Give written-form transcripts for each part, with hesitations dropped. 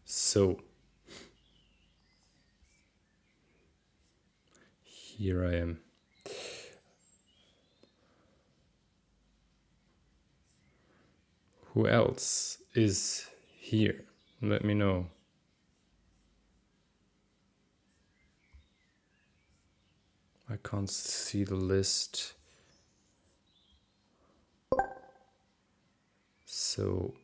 So, here I am. Who else is here? Let me know. I can't see the list. So,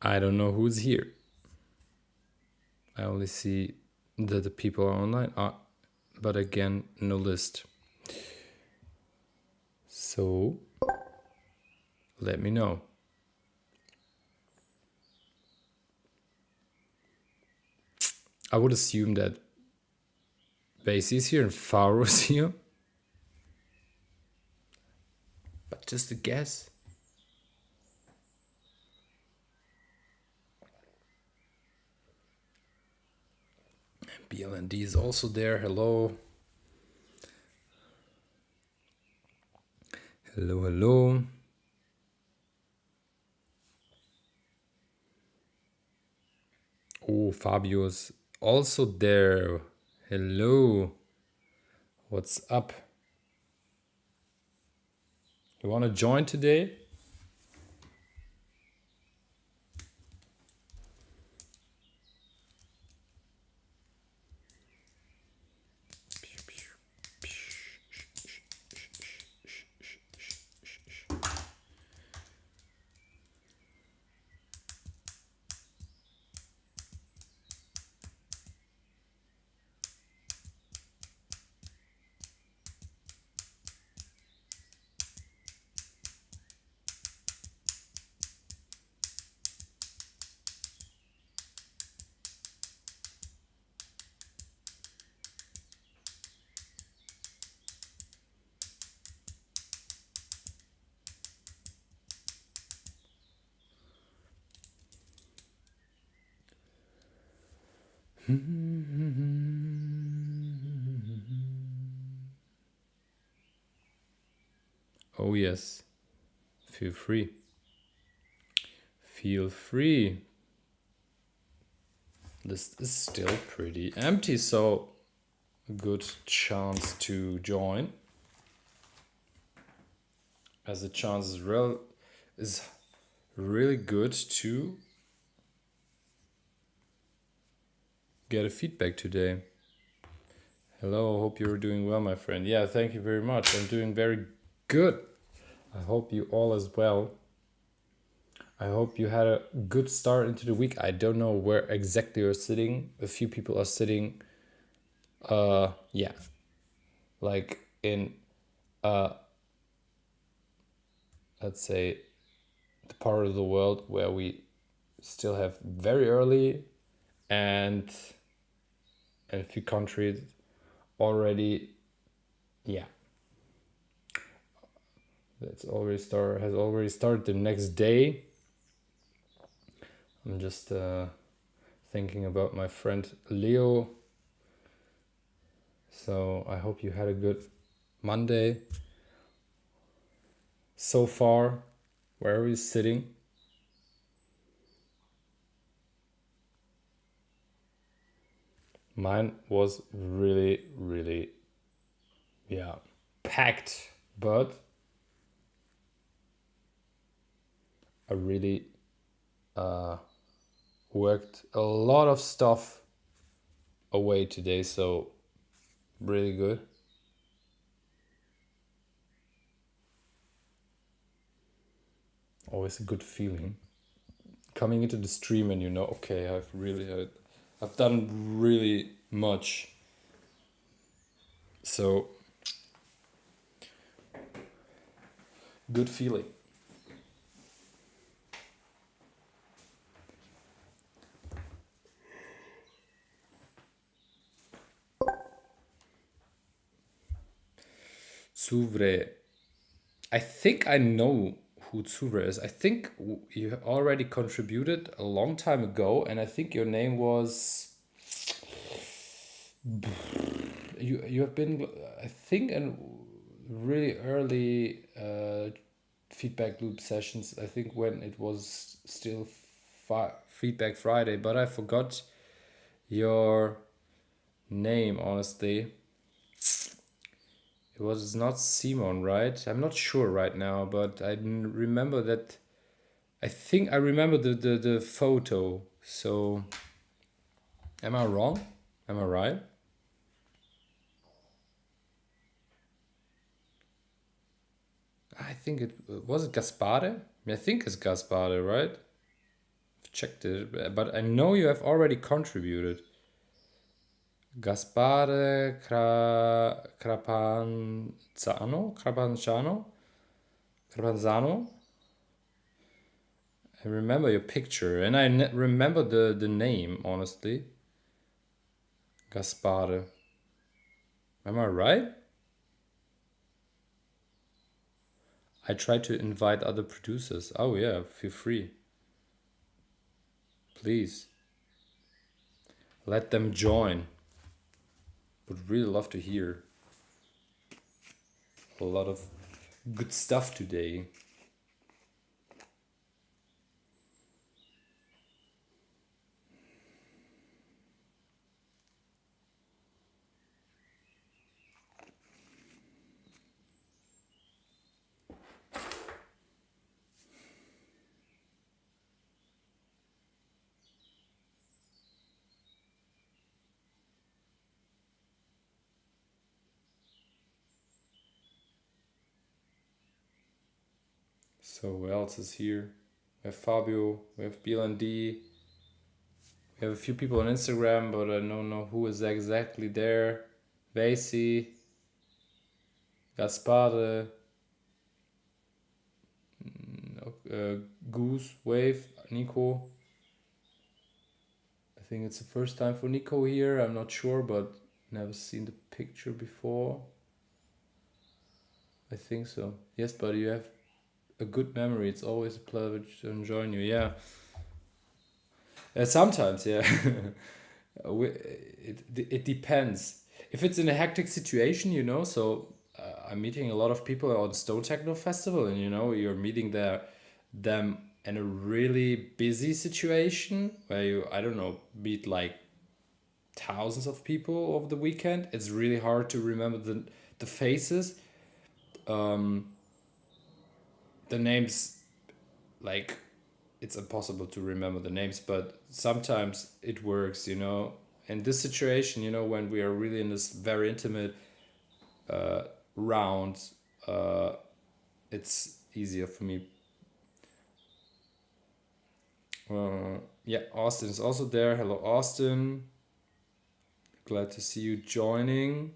I don't know who's here. I only see that the people are online, but again, no list. So, let me know. I would assume that Basie's here and Faro's here. But just a guess. BLND is also there. Hello. Hello, hello. Oh, Fabio's also there. Hello. What's up? You want to join today? Oh, yes. Feel free. Feel free. This is still pretty empty, so good chance to join. As the chance is really good to get a feedback today. Hello, hope you're doing well, my friend. Yeah, thank you very much. I'm doing very good. I hope you all as well. I hope you had a good start into the week. I don't know where exactly you're sitting. A few people are sitting yeah, like in let's say the part of the world where we still have very early, and a few countries already, yeah, that's already has already started the next day. I'm just thinking about my friend Leo. So I hope you had a good Monday so far. Where are you sitting? Mine was really, really, yeah, packed, but I really worked a lot of stuff away today, so really good. Always a good feeling coming into the stream, and okay, I've done really much, so good feeling. Tsuvre. I think I know who Tsuvre is. I think you already contributed a long time ago, and I think your name was. You have been, I think, in really early feedback loop sessions. I think when it was still Feedback Friday, but I forgot your name, honestly. It was not Simon, right? I'm not sure right now, but I remember that. I think I remember the photo. So, am I wrong? Am I right? I think it was it Gaspare. I think it's Gaspare, right? I've checked it, but I know you have already contributed. Gaspare Crapanzano. I remember your picture, and I remember the name, honestly. Gaspare. Am I right? I try to invite other producers. Oh yeah, feel free. Please. Let them join. Would really love to hear a lot of good stuff today. So who else is here? We have Fabio, we have BLND, we have a few people on Instagram, but I don't know who is exactly there. Vasey, Gaspare, Goose, Wave, Nico. I think it's the first time for Nico here. I'm not sure, but never seen the picture before. I think so. Yes, but you have a good memory. It's always a pleasure to join you. Yeah. Sometimes, yeah. It depends. If it's in a hectic situation, so I'm meeting a lot of people on Stone Techno Festival, and you're meeting them in a really busy situation where you, I don't know, meet like thousands of people over the weekend. It's really hard to remember the faces, um, the names. Like, it's impossible to remember the names, but sometimes it works. In this situation, when we are really in this very intimate round, uh, it's easier for me. Yeah, Austin is also there. Hello, Austin. Glad to see you joining.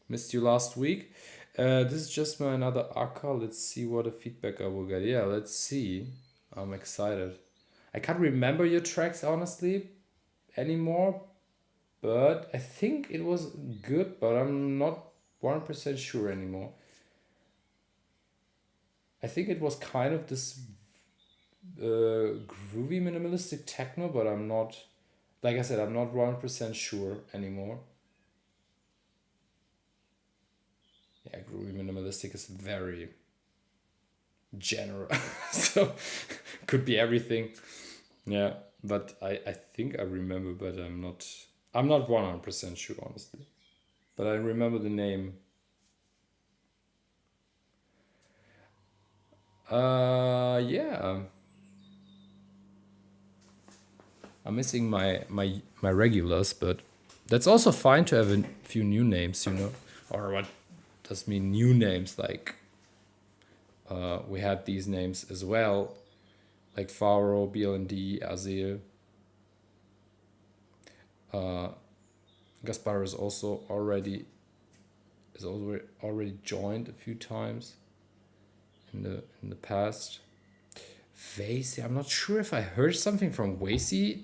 Missed you last week. This is just my another Akka. Let's see what a feedback I will get. Yeah, let's see. I'm excited. I can't remember your tracks honestly anymore, but I think it was good, but I'm not 1% sure anymore. I think it was kind of this groovy minimalistic techno, but I'm not, like I said, I'm not 1% sure anymore. Yeah, groovy minimalistic is very general, so could be everything. Yeah, but I think I remember, but I'm not 100% sure honestly. But I remember the name. Yeah. I'm missing my regulars, but that's also fine to have a few new names. Or what does mean new names? Like we had these names as well, like Faro, BLND, Azir. Uh, Gaspar is already joined a few times in the past. Vasey, I'm not sure if I heard something from Vasey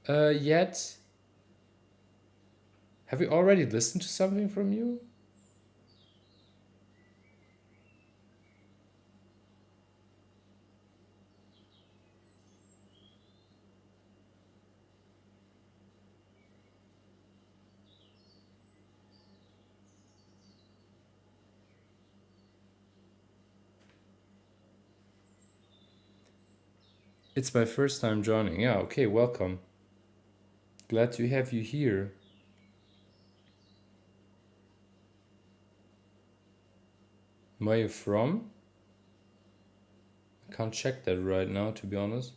yet. Have you already listened to something from you? It's my first time joining. Yeah, okay, welcome. Glad to have you here. Where are you from? I can't check that right now, to be honest.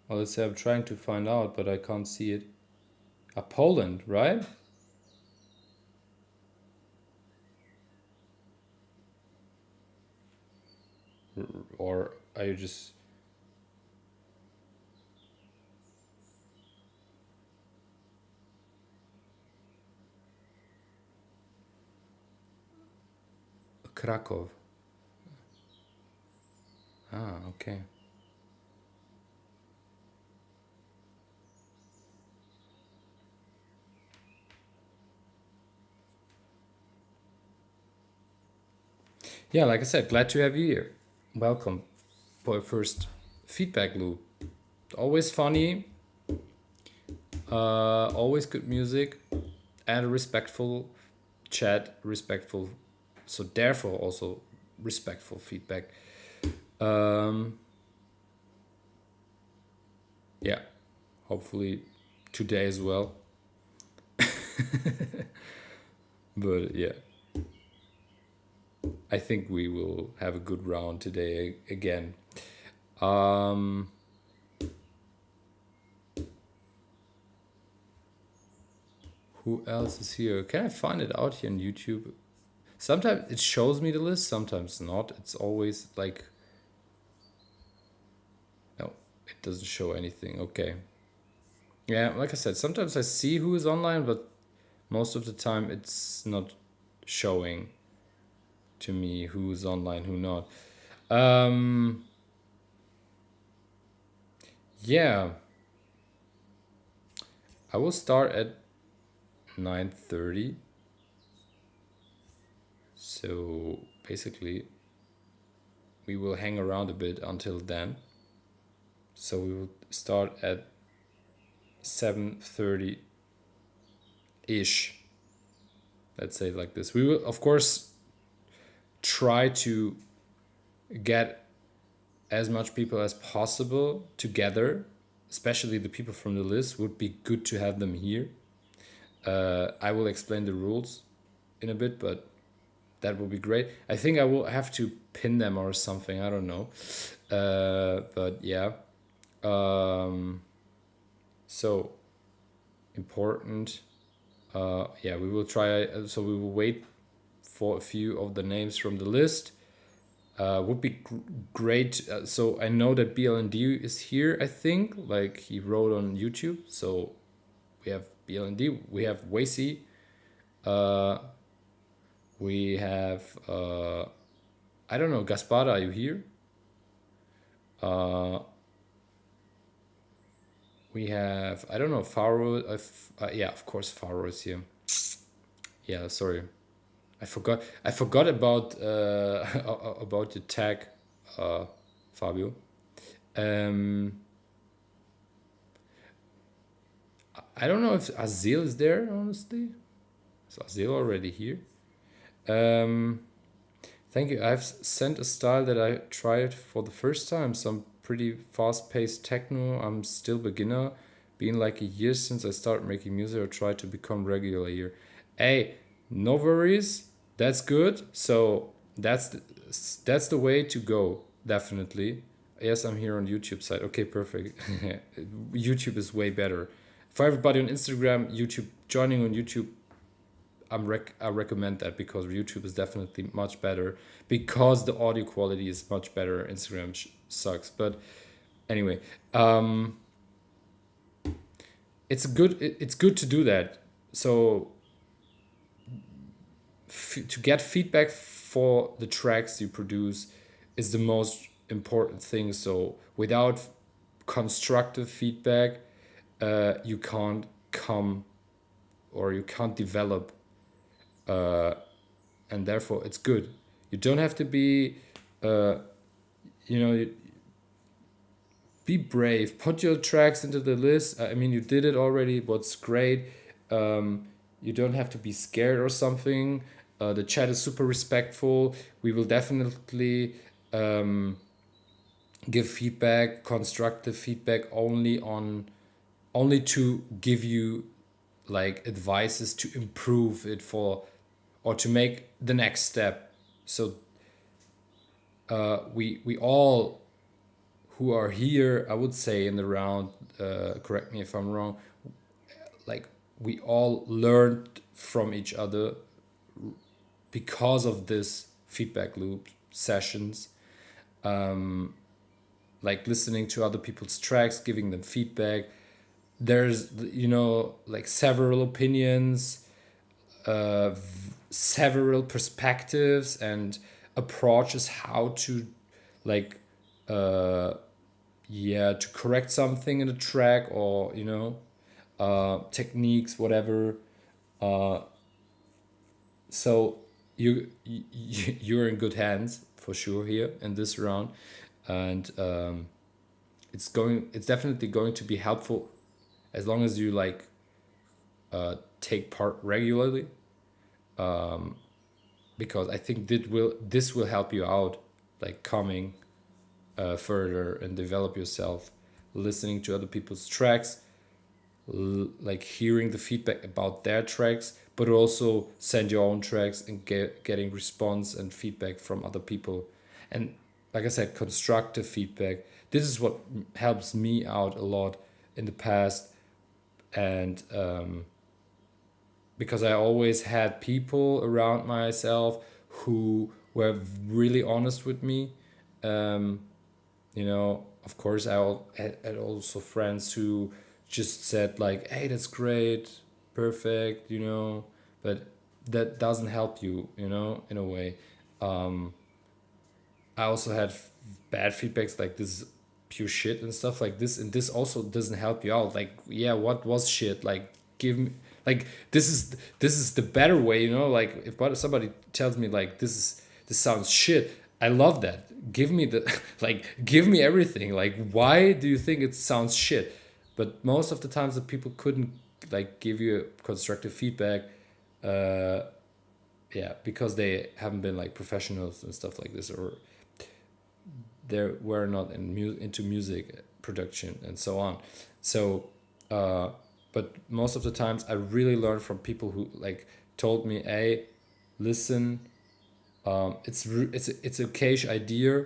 Well, let's say I'm trying to find out, but I can't see it. Poland, right? Or are you just Krakow? Ah, okay. Yeah, like I said, glad to have you here. Welcome for a first feedback loop. Always funny, always good music, and a respectful chat, respectful, so therefore also respectful feedback. Um, yeah, hopefully today as well. But yeah, I think we will have a good round today again. Um, who else is here? Can I find it out here on YouTube? Sometimes it shows me the list, sometimes not. It's always like, no, it doesn't show anything. Okay. Yeah, like I said, sometimes I see who is online, but most of the time it's not showing to me who's online, who not. Um, yeah, I will start at 9:30. So basically, we will hang around a bit until then. So we will start at 7:30 ish. Let's say it like this. We will, of course, try to get as much people as possible together, especially the people from the list. Would be good to have them here. I will explain the rules in a bit, but that will be great. I think I will have to pin them or something. I don't know. But yeah. So important. Yeah, we will try. So we will wait for a few of the names from the list. Would be great. So I know that BLND is here. I think like he wrote on YouTube. So we have BLND. We have Wacy. We have I don't know, Gaspada, are you here? We have, I don't know, Faro. Yeah, of course, Faro is here. Yeah, sorry, I forgot. I forgot about about the tag, Fabio. I don't know if Azil is there. Honestly, is Azil already here? Thank you. I've sent a style that I tried for the first time. Some pretty fast-paced techno. I'm still beginner. Been like a year since I started making music. I try to become regular here. Hey, no worries. That's good. So that's the way to go. Definitely. Yes, I'm here on YouTube side. Okay, perfect. YouTube is way better. For everybody on Instagram, YouTube, joining on YouTube, I recommend that because YouTube is definitely much better because the audio quality is much better. Instagram sucks, but anyway, it's good to do that. So to get feedback for the tracks you produce is the most important thing. So without constructive feedback, you can't come or you can't develop, and therefore it's good. You don't have to be, be brave. Put your tracks into the list. I mean, you did it already. What's great. You don't have to be scared or something. The chat is super respectful. We will definitely give feedback, constructive feedback, only to give you like advices to improve it for or to make the next step. So we all who are here, I would say in the round, correct me if I'm wrong, like we all learned from each other because of this feedback loop sessions, like listening to other people's tracks, giving them feedback. There's like several opinions, several perspectives and approaches how to like to correct something in a track or techniques, whatever. So you're in good hands for sure here in this round, and it's definitely going to be helpful as long as you like take part regularly, because I think this will help you out, like coming further and develop yourself, listening to other people's tracks, like hearing the feedback about their tracks, but also send your own tracks and getting response and feedback from other people. And like I said, constructive feedback. This is what helps me out a lot in the past, and because I always had people around myself who were really honest with me. Of course, I had also friends who just said like, "Hey, that's great, perfect," but that doesn't help you, in a way. I also had bad feedbacks like this is pure shit and stuff like this, and this also doesn't help you out. Like, yeah, what was shit? Like, give me like this is the better way, like if somebody tells me like this sounds shit, I love that. Give me the like give me everything. Like, why do you think it sounds shit? but most of the times the people couldn't like give you constructive feedback, uh, yeah, because they haven't been like professionals and stuff like this, or they were not into music production and so on. So, uh, but most of the times I really learned from people who like told me, "Hey, listen, it's a cash idea.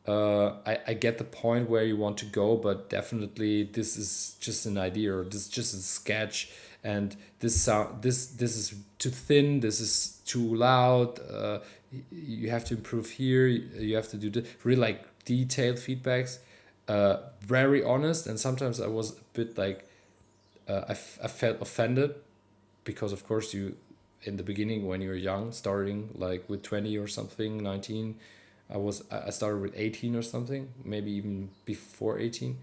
I get the point where you want to go, but definitely this is just an idea, or this is just a sketch, and this is too thin. This is too loud. You have to improve here. You have to do this." Really like detailed feedbacks, very honest, and sometimes I was a bit like I felt offended because of course you in the beginning when you're young, starting like with 20 or something, 19, I started with 18 or something, maybe even before 18.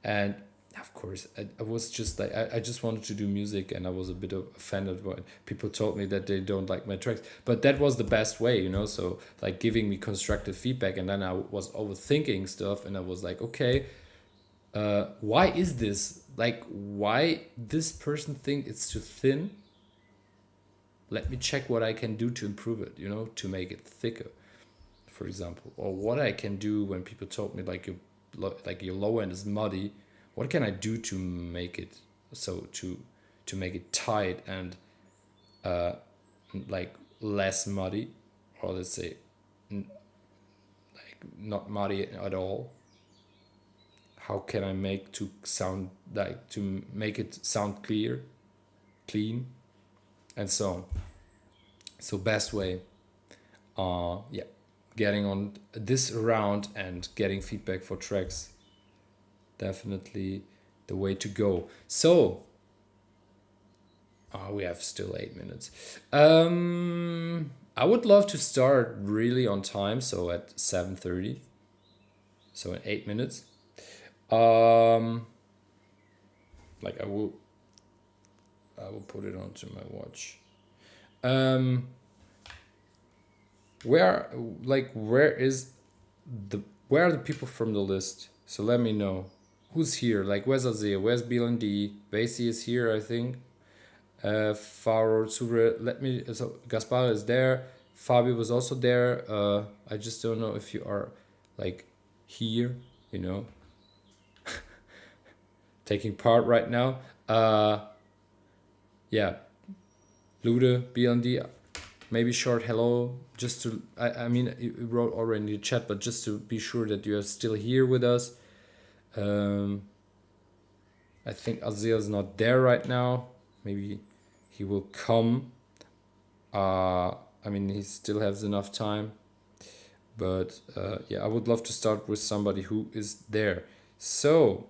And of course I was just like I just wanted to do music, and I was a bit offended when people told me that they don't like my tracks, but that was the best way, you know. So like giving me constructive feedback, and then I was overthinking stuff, and I was like, okay, why is this, like, why this person think it's too thin? Let me check what I can do to improve it, you know, to make it thicker, for example. Or what I can do when people told me like your low end is muddy. What can I do to make it so to make it tight and uh, like less muddy, or let's say like not muddy at all? How can I make to sound like to make it sound clear, clean, and so on. So best way, yeah, getting on this round and getting feedback for tracks, definitely the way to go. So we have still 8 minutes. I would love to start really on time, so at 7:30, so in 8 minutes. um like I will put it onto my watch. um where where is the where are the people from the list? So let me know who's here. Like, where's Azia? Where's BLND? Basie is here, I think. Faro Tsure, let me. So Gaspar is there. Fabio was also there. I just don't know if you are like here, you know, taking part right now. Yeah, Lude, BLND, maybe short hello, just to I mean you wrote already in the chat, but just to be sure that you are still here with us. I think Azia is not there right now. Maybe he will come. I mean, he still has enough time, but yeah, I would love to start with somebody who is there. So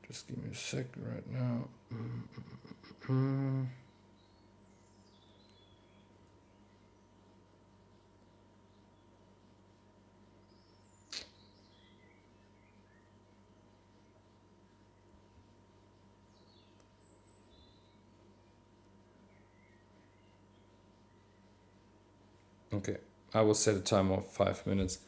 just give me a second right now. Okay, I will set a time of 5 minutes.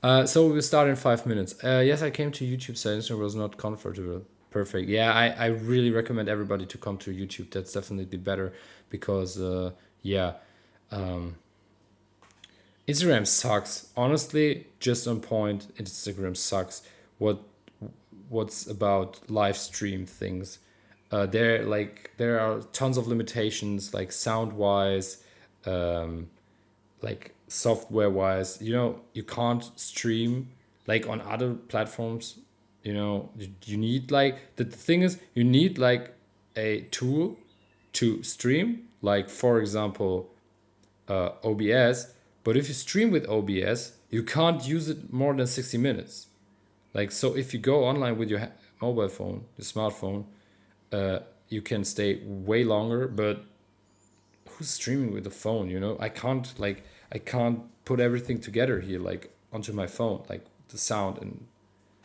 So we'll start in 5 minutes. Yes, I came to YouTube settings and was not comfortable. Perfect. Yeah, I really recommend everybody to come to YouTube. That's definitely better because, yeah, Instagram sucks. Honestly, just on point, Instagram sucks. What what's about live stream things? There are tons of limitations, like sound wise, like software wise. You know, you can't stream like on other platforms. You know, you need like the thing is you need like a tool to stream. Like for example, OBS. But if you stream with OBS, you can't use it more than 60 minutes. Like, so if you go online with your mobile phone, your smartphone, you can stay way longer. But who's streaming with the phone? You know, I can't put everything together here like onto my phone, like the sound and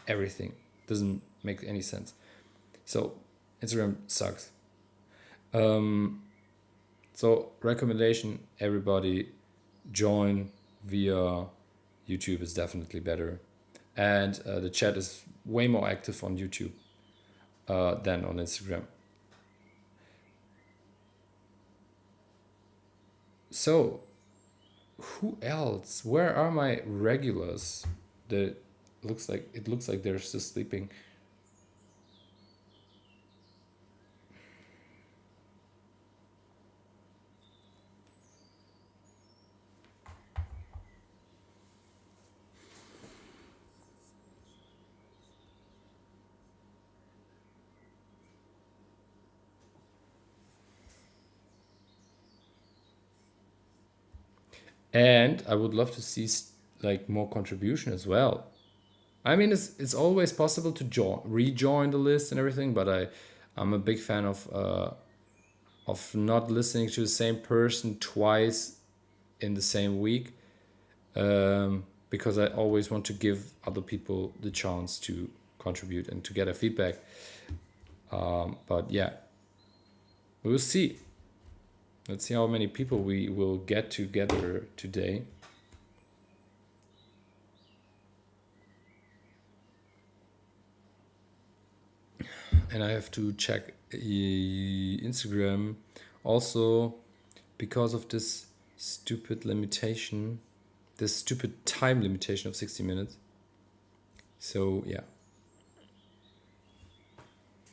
everything doesn't make any sense. So Instagram sucks. So recommendation, everybody join via YouTube is definitely better. And the chat is way more active on YouTube than on Instagram. So, who else? Where are my regulars? It looks like they're still sleeping. And I would love to see like more contribution as well. I mean, it's always possible to rejoin the list and everything, but I'm a big fan of not listening to the same person twice in the same week, because I always want to give other people the chance to contribute and to get a feedback. But yeah, we'll see. Let's see how many people we will get together today. And I have to check Instagram also because of this stupid limitation, this stupid time limitation of 60 minutes. So yeah,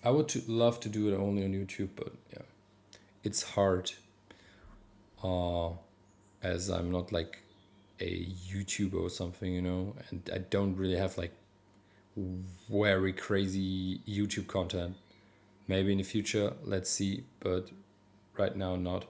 I would love to do it only on YouTube, but yeah, it's hard. As I'm not like a YouTuber or something, and I don't really have like very crazy YouTube content. Maybe in the future, let's see, but right now not.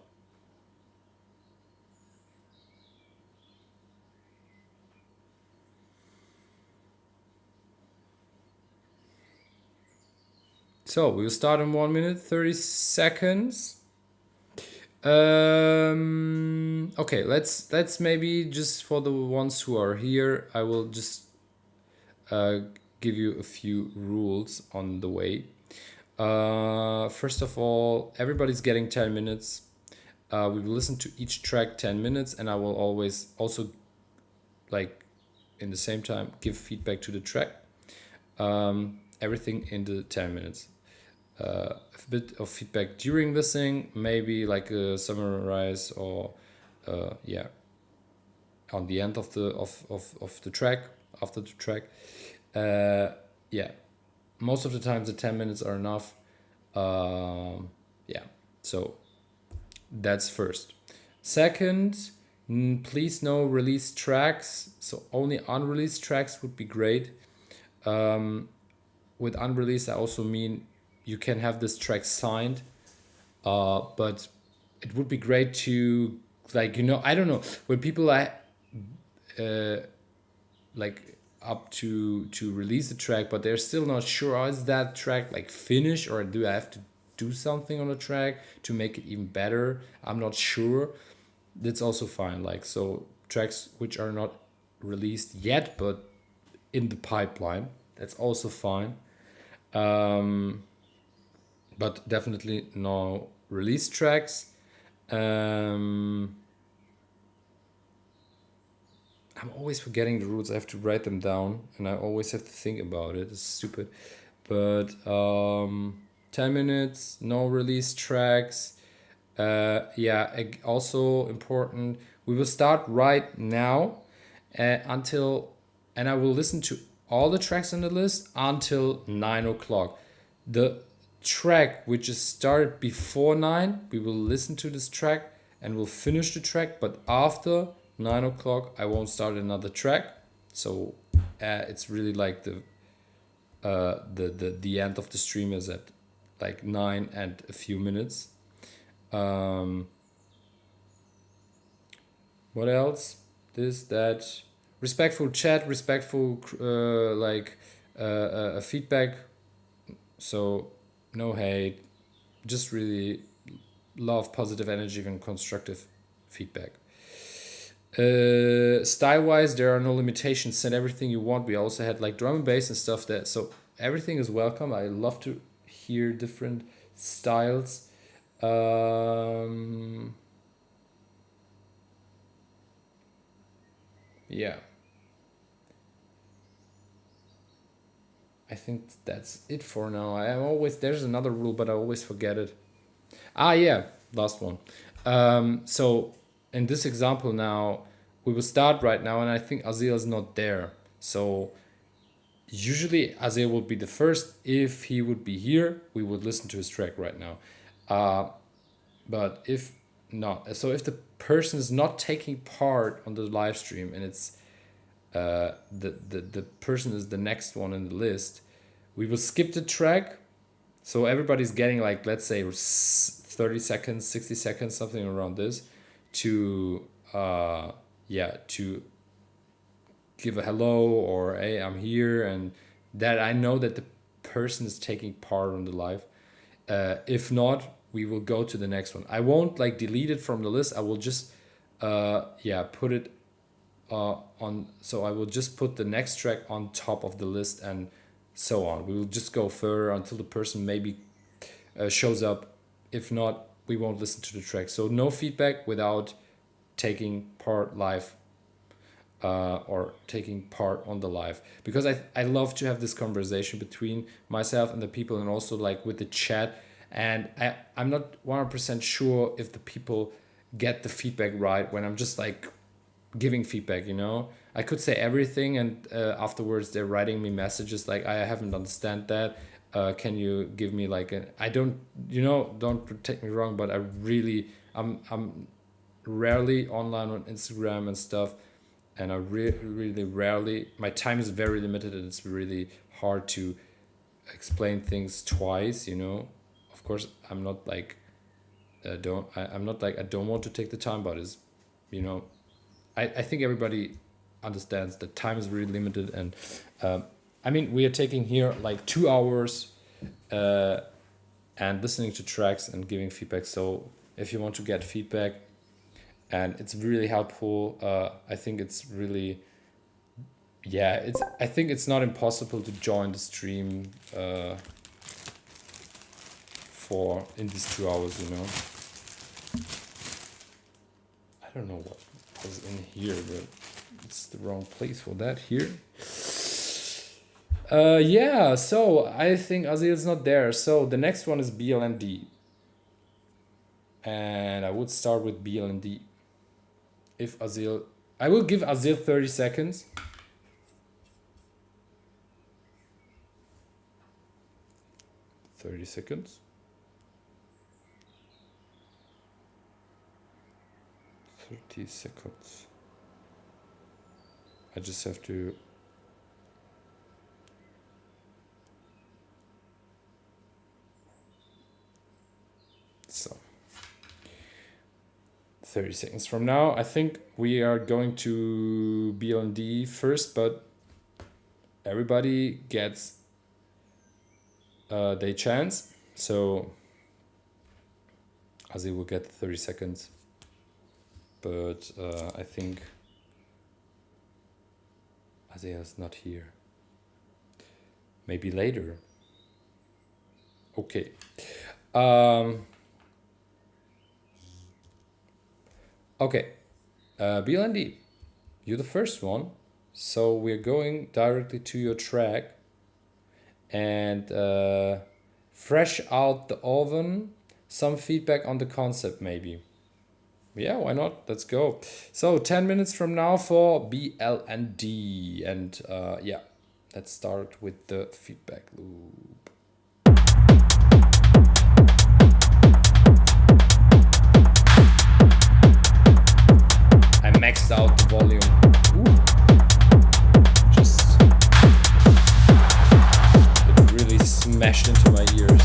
So we'll start in 1 minute 30 seconds. Okay, let's maybe just for the ones who are here, I will just give you a few rules on the way. First of all, everybody's getting 10 minutes. We will listen to each track 10 minutes, and I will always also, like, in the same time, give feedback to the track. Everything in the 10 minutes. A bit of feedback during listening, maybe like a summarize or yeah, on the end of the track, after the track. Yeah, most of the times the 10 minutes are enough. Yeah, so that's first. Second, please no released tracks, so only unreleased tracks would be great. With unreleased, I also mean you can have this track signed, but it would be great to, like, I don't know, when people are like up to release the track, but they're still not sure, is that track like finished, or do I have to do something on the track to make it even better? I'm not sure. That's also fine. Like, so tracks which are not released yet but in the pipeline, that's also fine. But definitely no release tracks. I'm always forgetting the rules. I have to write them down, and I always have to think about it. It's stupid. But 10 minutes, no release tracks. Yeah, also important. We will start right now until, and I will listen to all the tracks on the list until 9 o'clock. The track which is started before 9, we will listen to this track and we'll finish the track, but after 9 o'clock I won't start another track. So it's really like the end of the stream is at like 9 and a few minutes. What else? This, that, respectful chat, respectful feedback. So no hate, just really love positive energy and constructive feedback. Style wise, there are no limitations. Send everything you want. We also had like drum and bass and stuff there, so everything is welcome. I love to hear different styles. Yeah. I think that's it for now. There's another rule, but I always forget it. Yeah, last one. So in this example now, we will start right now, and I think Azil is not there. So usually Azil would be the first. If he would be here, we would listen to his track right now. But if not, so if the person is not taking part on the live stream and it's the person is the next one in the list, we will skip the track. So everybody's getting like, let's say 30 seconds, 60 seconds, something around this to to give a hello or hey, I'm here, and that I know that the person is taking part on the live. If not, we will go to the next one. I won't like delete it from the list. I will just put it on. So I will just put the next track on top of the list and so on. We will just go further until the person maybe shows up. If not, we won't listen to the track. So no feedback without taking part live or taking part on the live, because I love to have this conversation between myself and the people, and also like with the chat. And I'm not 100% sure if the people get the feedback right when I'm just like giving feedback, you know. I could say everything, and afterwards they're writing me messages like, I haven't understand that. Can you give me like I don't, you know, don't take me wrong, but I'm rarely online on Instagram and stuff, and I really rarely, my time is very limited, and it's really hard to explain things twice, you know. Of course, I'm not like I don't want to take the time, but it's, you know, I think everybody understands that time is really limited, and I mean, we are taking here like 2 hours and listening to tracks and giving feedback. So if you want to get feedback, and it's really helpful, I think it's really, I think it's not impossible to join the stream in these 2 hours, you know. I don't know what was in here, but it's the wrong place for that here. So I think Azil is not there. So the next one is BLND. And I would start with BLND. If Azil, I will give Azil 30 seconds. $30. I just have to so 30 seconds from now. I think we are going to BLND first, but everybody gets their chance. So Azil will get 30 seconds. But I think Azil is not here. Maybe later. Okay. Okay. BLND, you're the first one. So we're going directly to your track. And fresh out the oven. Some feedback on the concept maybe. Yeah, why not? Let's go. So 10 minutes from now for BLND. And let's start with the feedback loop. I maxed out the volume. It really smashed into my ears.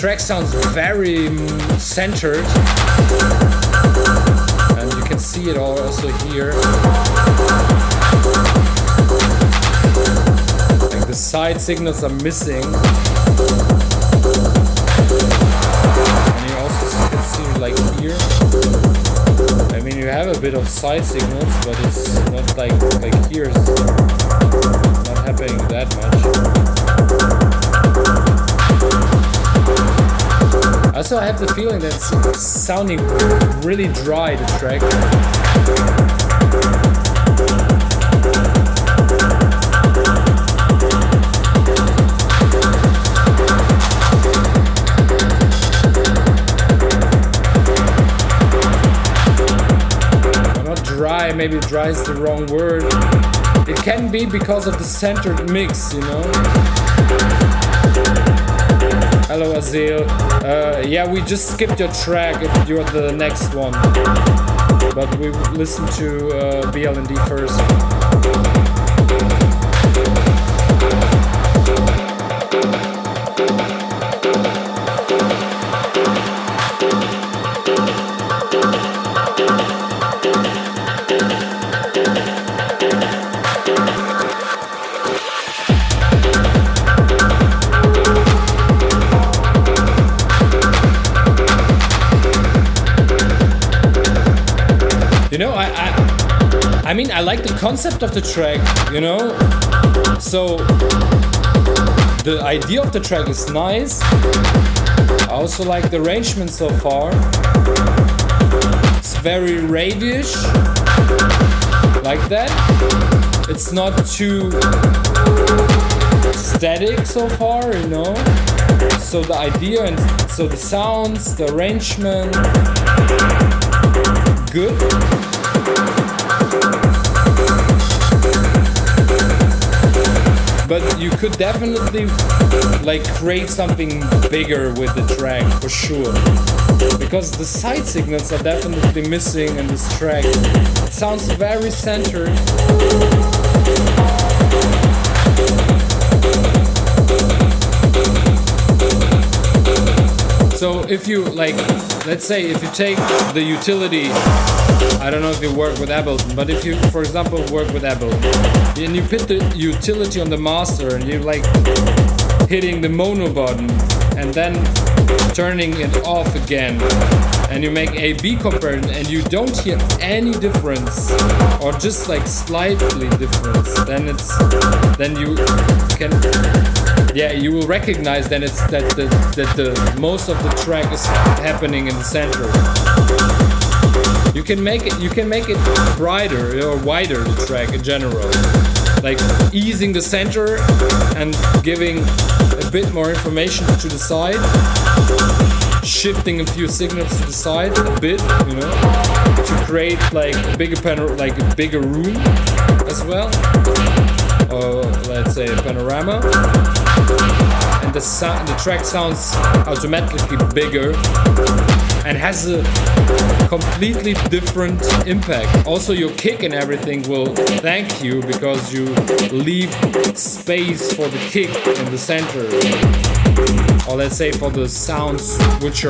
track sounds very centered, and you can see it also here. Like the side signals are missing, and you also can see like here. I mean, you have a bit of side signals, but it's not like here. It's not happening that much. Also, I have the feeling that it's sounding really dry, the track. Not dry, maybe dry is the wrong word. It can be because of the centered mix, you know? Hello Azil. Yeah, we just skipped your track. You're the next one. But we listened to BLND first. You know, I mean, I like the concept of the track, you know? So, the idea of the track is nice. I also like the arrangement so far. It's very rave-ish, like that. It's not too static so far, you know? So the idea and so the sounds, the arrangement, good. But you could definitely like create something bigger with the track for sure, because the side signals are definitely missing in this track. It sounds very centered. So if you like, let's say if you take the utility, I don't know if you work with Ableton, but if you, for example, work with Ableton, and you put the utility on the master and you like hitting the mono button and then turning it off again, and you make A/B comparison and you don't hear any difference or just like slightly difference, then you can, yeah, you will recognize then it's that the most of the track is happening in the center. You can make it brighter or wider, the track in general, like easing the center and giving a bit more information to the side, shifting a few signals to the side a bit, you know, to create like a bigger room as well, or let's say a panorama. And the track sounds automatically bigger and has a completely different impact. Also, your kick and everything will thank you because you leave space for the kick in the center, or let's say for the sounds which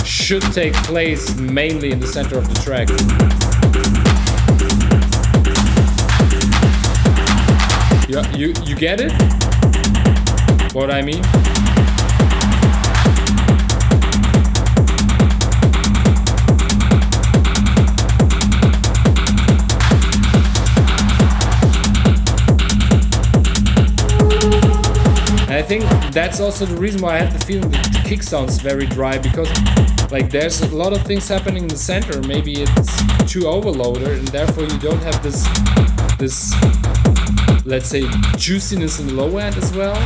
should take place mainly in the center of the track. You get it? What I mean? I think that's also the reason why I have the feeling that the kick sounds very dry, because like there's a lot of things happening in the center. Maybe it's too overloaded and therefore you don't have this let's say juiciness in the low end as well.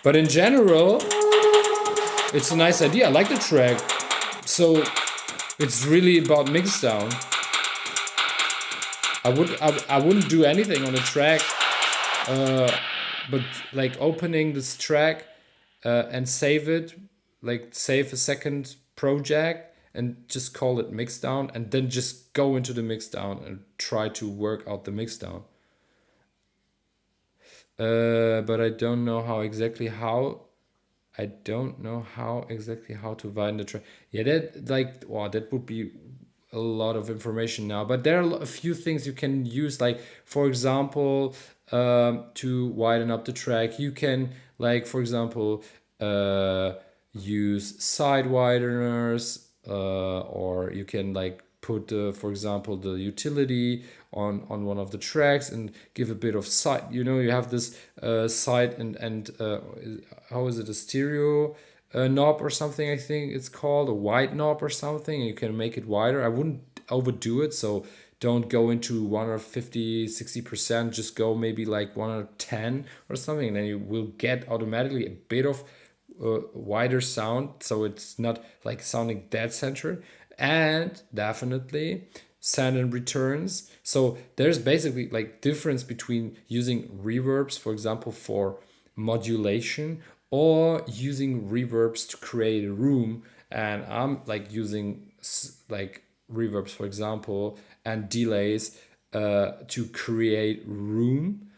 But in general, it's a nice idea. I like the track. So it's really about mix down. I wouldn't do anything on the track, but like opening this track and save it, like save a second project and just call it mix down, and then just go into the mix down and try to work out the mix down. But I don't know how exactly how. I don't know how exactly how to widen the track. Yeah, that like wow, that would be a lot of information now. But there are a few things you can use, like for example, to widen up the track. You can like for example use side wideners, or you can like put for example the utility on one of the tracks and give a bit of side, you have this side and how is it, a stereo knob or something, I think it's called a wide knob or something. You can make it wider. I wouldn't overdo it, so don't go into 150 60%, just go maybe like 110 or something, and then you will get automatically a bit of wider sound, so it's not like sounding dead center. And definitely send and returns. So there's basically like difference between using reverbs, for example, for modulation, or using reverbs to create a room. And I'm like using like reverbs, for example, and delays to create room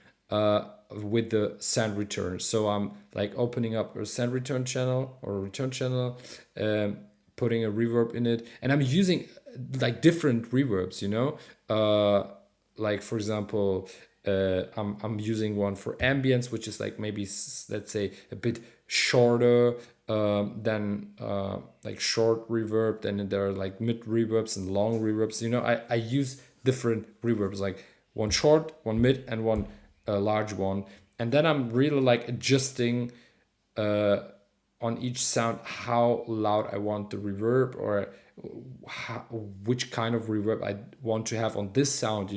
with the send return. So I'm like opening up a send return channel or a return channel, putting a reverb in it, and I'm using like different reverbs, like for example, I'm using one for ambience, which is like maybe let's say a bit shorter than like short reverb. Then there are like mid reverbs and long reverbs. I use different reverbs, like one short, one mid, and one large one. And then I'm really like adjusting on each sound how loud I want the reverb, or how, which kind of reverb I want to have on this sound,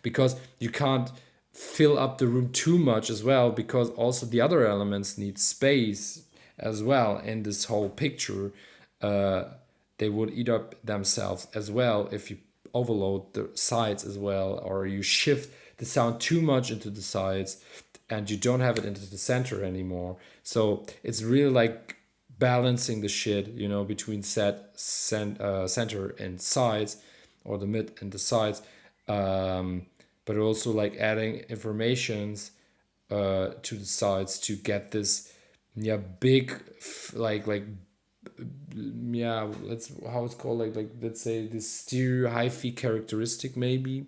because you can't fill up the room too much as well, because also the other elements need space as well in this whole picture. They would eat up themselves as well if you overload the sides as well, or you shift the sound too much into the sides and you don't have it into the center anymore. So it's really like balancing the shit, between center and sides, or the mid and the sides. But also like adding informations to the sides to get this big like let's how it's called, like let's say this stereo hi-fi characteristic maybe.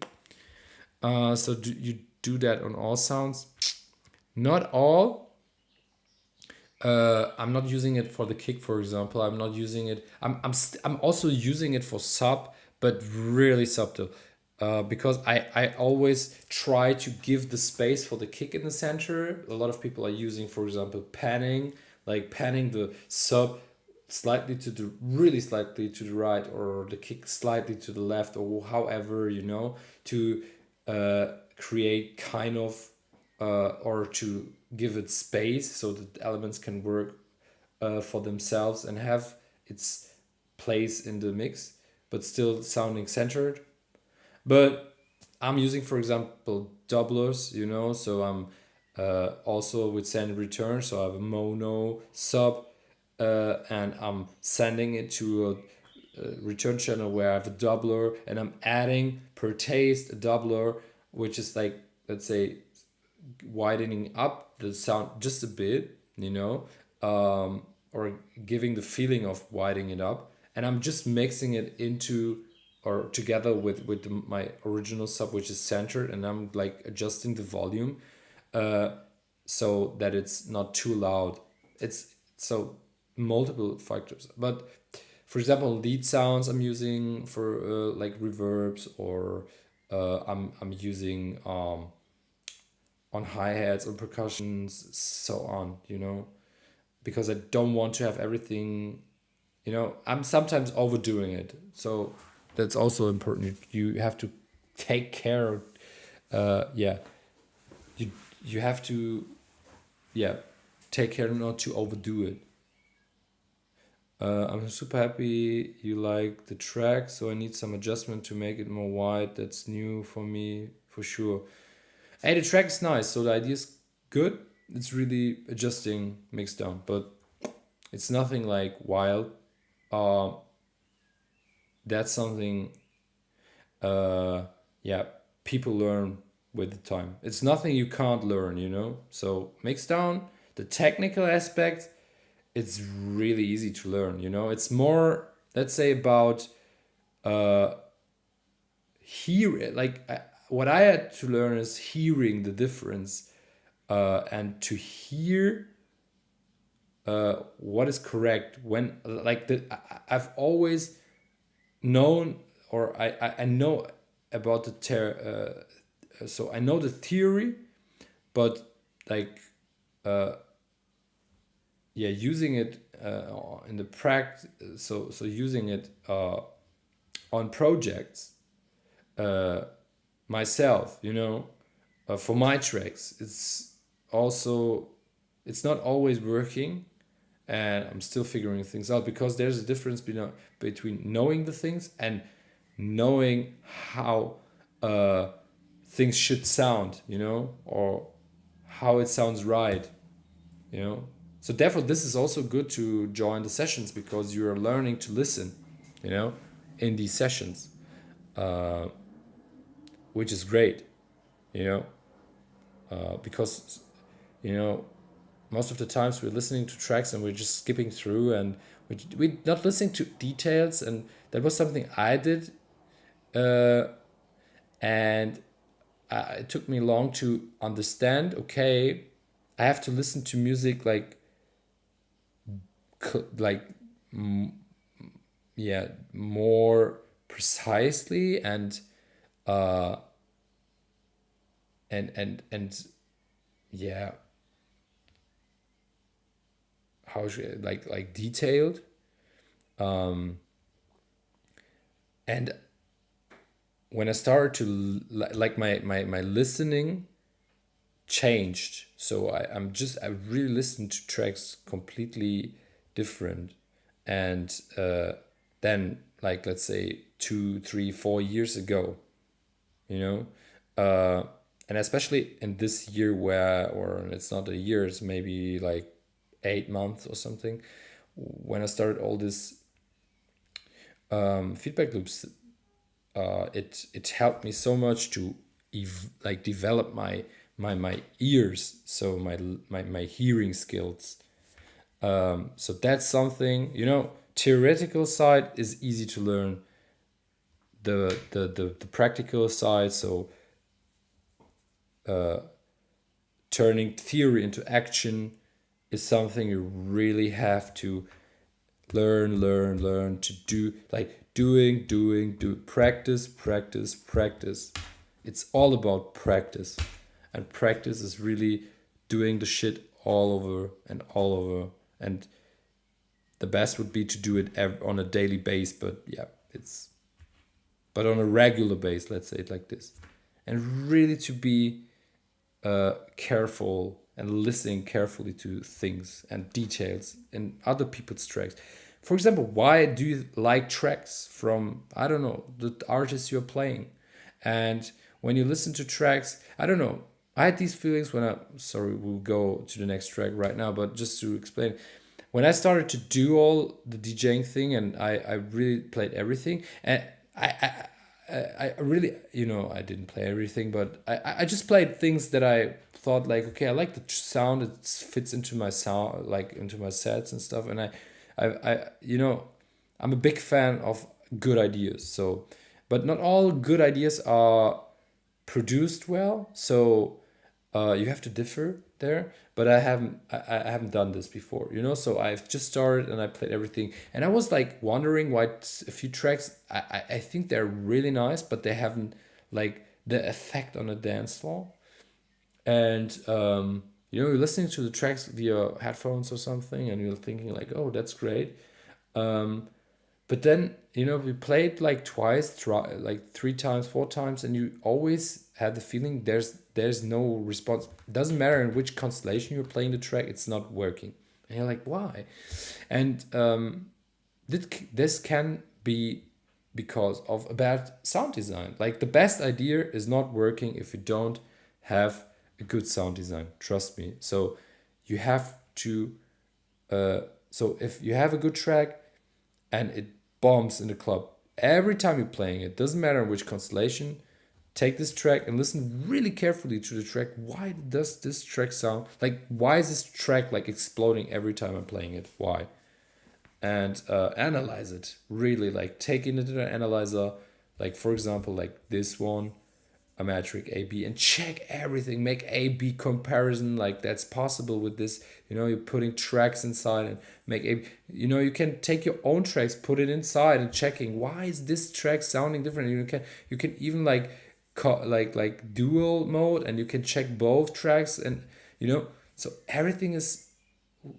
So you do that on all sounds, not all. I'm not using it for the kick, for example. I'm not using it. I'm also using it for sub, but really subtle. Because I always try to give the space for the kick in the center. A lot of people are using, for example, panning, like panning the sub slightly to the really slightly to the right, or the kick slightly to the left, or however, to create kind of or to give it space so that elements can work for themselves and have its place in the mix, but still sounding centered. But I'm using, for example, doublers, so I'm also with send and return. So I have a mono sub, and I'm sending it to a return channel where I have a doubler, and I'm adding per taste a doubler, which is like, let's say, widening up the sound just a bit, or giving the feeling of widening it up. And I'm just mixing it into or together with my original sub, which is centered, and I'm like adjusting the volume so that it's not too loud. It's so multiple factors. But for example, lead sounds I'm using for like reverbs, or I'm using on hi-hats or percussions, so on, because I don't want to have everything, I'm sometimes overdoing it. So that's also important. You have to take care. Yeah, you have to, yeah, take care not to overdo it. I'm super happy you like the track, so I need some adjustment to make it more wide. That's new for me, for sure. Hey, the track is nice, so the idea is good. It's really adjusting mix down, but it's nothing like wild. Uh, that's something, uh, yeah, people learn with the time. It's nothing you can't learn, you know? So mix down the technical aspect, it's really easy to learn, you know? It's more, let's say, about uh, what I had to learn is hearing the difference, and to hear what is correct when, like, I've always known, or I know about so I know the theory, but like, yeah, using it in the practice, so using it on projects, uh, myself, you know, for my tracks, also it's not always working, and I'm still figuring things out, because there's a difference between knowing the things and knowing how things should sound, you know, or how it sounds right, you know. So therefore, this is also good to join the sessions, because you're learning to listen, you know, in these sessions, which is great, you know, because, you know, most of the times we're listening to tracks and we're just skipping through, and we're not listening to details. And that was something I did, uh, and it took me long to understand, okay, I have to listen to music like, like, yeah, more precisely, uh and yeah, how should like detailed, and when I started to like, my listening changed. So I really listened to tracks completely different, and then, like, let's say 2, 3, 4 years ago, you know, and especially in this year, where, or it's not a year, it's maybe like 8 months or something, when I started all this feedback loops, it helped me so much to like develop my ears, so my hearing skills. So that's something, you know, theoretical side is easy to learn. The practical side, so turning theory into action, is something you really have to learn to do, like do practice, practice, practice. It's all about practice, and practice is really doing the shit all over and all over. And the best would be to do it on a daily base, but yeah, it's but on a regular base, let's say it like this, and really to be careful and listening carefully to things and details in other people's tracks. For example, why do you like tracks from, I don't know, the artists you're playing? And when you listen to tracks, I don't know. I had these feelings when sorry, we'll go to the next track right now, but just to explain, when I started to do all the DJing thing, and I really played everything, and I really, you know, I didn't play everything, but I just played things that I thought, like, okay, I like the sound, it fits into my sound, like into my sets and stuff. And you know, I'm a big fan of good ideas. So, but not all good ideas are produced well. So you have to differ there. But I haven't done this before, you know. So I've just started and I played everything, and I was like wondering why a few tracks, I think they're really nice, but they haven't like the effect on a dance floor. And you know, you're listening to the tracks via headphones or something, and you're thinking like, oh, that's great. But then, you know, we played like twice, like 3 times, 4 times, and you always had the feeling there's no response. It doesn't matter in which constellation you're playing the track, it's not working. And you're like, why? And this can be because of a bad sound design. Like, the best idea is not working if you don't have a good sound design. Trust me. So you have to. So if you have a good track and it bombs in the club, every time you're playing it, doesn't matter which constellation, take this track and listen really carefully to the track. Why does this track sound like, why is this track like exploding every time I'm playing it? Why? And analyze it really, like take it into the analyzer, like for example, like this one, a metric AB, and check everything, make AB comparison, like that's possible with this. You're putting tracks inside and make a, you can take your own tracks, put it inside and checking why is this track sounding different. You can even like like dual mode, and you can check both tracks, and so everything is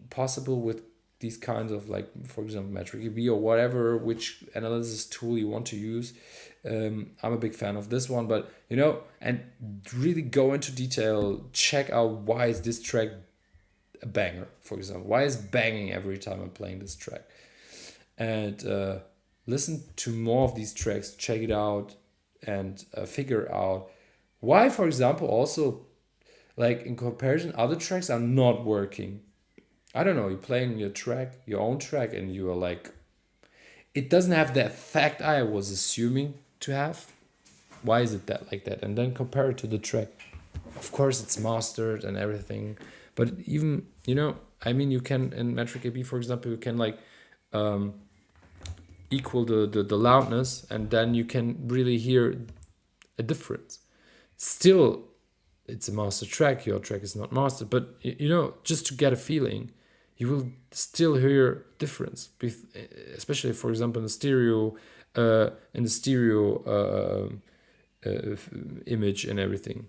possible with these kinds of, like for example, metric AB or whatever, which analysis tool you want to use. I'm a big fan of this one, but and really go into detail, check out why is this track a banger, for example, why is banging every time I'm playing this track, and listen to more of these tracks, check it out, and figure out why, for example, also like in comparison other tracks are not working. I don't know, you're playing your own track, and you are like, it doesn't have the effect I was assuming to have. Why is it that like that? And then compare it to the track. Of course, it's mastered and everything, but even you can in metric AB, for example, you can like equal the loudness, and then you can really hear a difference. Still, it's a master track. Your track is not mastered, but just to get a feeling, you will still hear difference, especially for example in the stereo image and everything.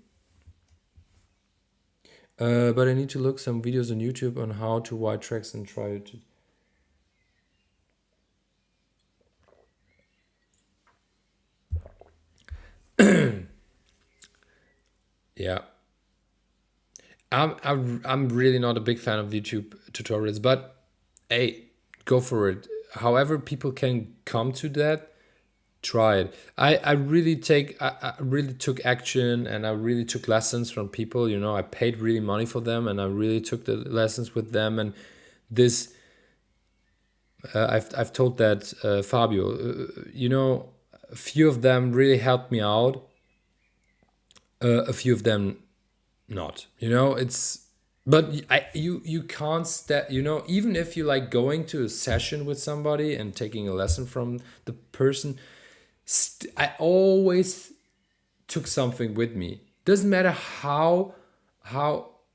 But I need to look some videos on YouTube on how to write tracks and try to. Yeah. I'm really not a big fan of YouTube tutorials, but hey, go for it. However people can come to that, try it. I really took action, and I really took lessons from people. I paid really money for them, and I really took the lessons with them. And this, I've told that Fabio. A few of them really helped me out. A few of them not. It's, but you can't even if you like going to a session with somebody and taking a lesson from the person, I always took something with me. Doesn't matter how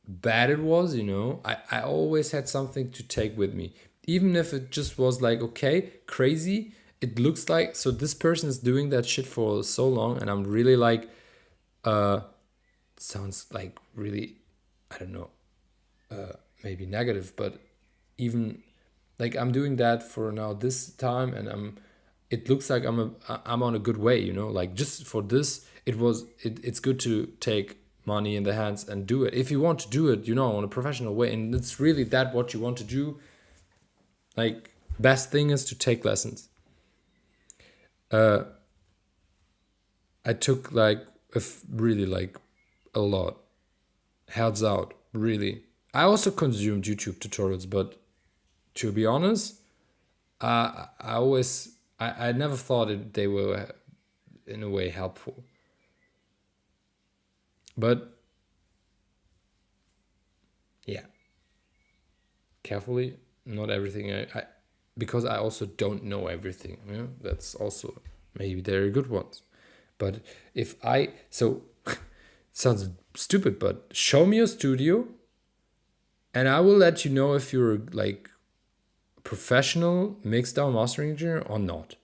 bad it was, I always had something to take with me, even if it just was like, okay, crazy, it looks like, so this person is doing that shit for so long, and I'm really like, sounds like really, I don't know, maybe negative, but even like I'm doing that for now this time, and it looks like I'm on a good way, like just for this, it's good to take money in the hands and do it if you want to do it, on a professional way, and it's really that what you want to do. Like, best thing is to take lessons. I took like really like a lot, helps out really. I also consumed YouTube tutorials, but to be honest, I never thought they were in a way helpful. But yeah, carefully, not everything. I because I also don't know everything. That's also, maybe they're good ones. But if sounds stupid, but show me your studio, and I will let you know if you're like a professional mixdown mastering engineer or not.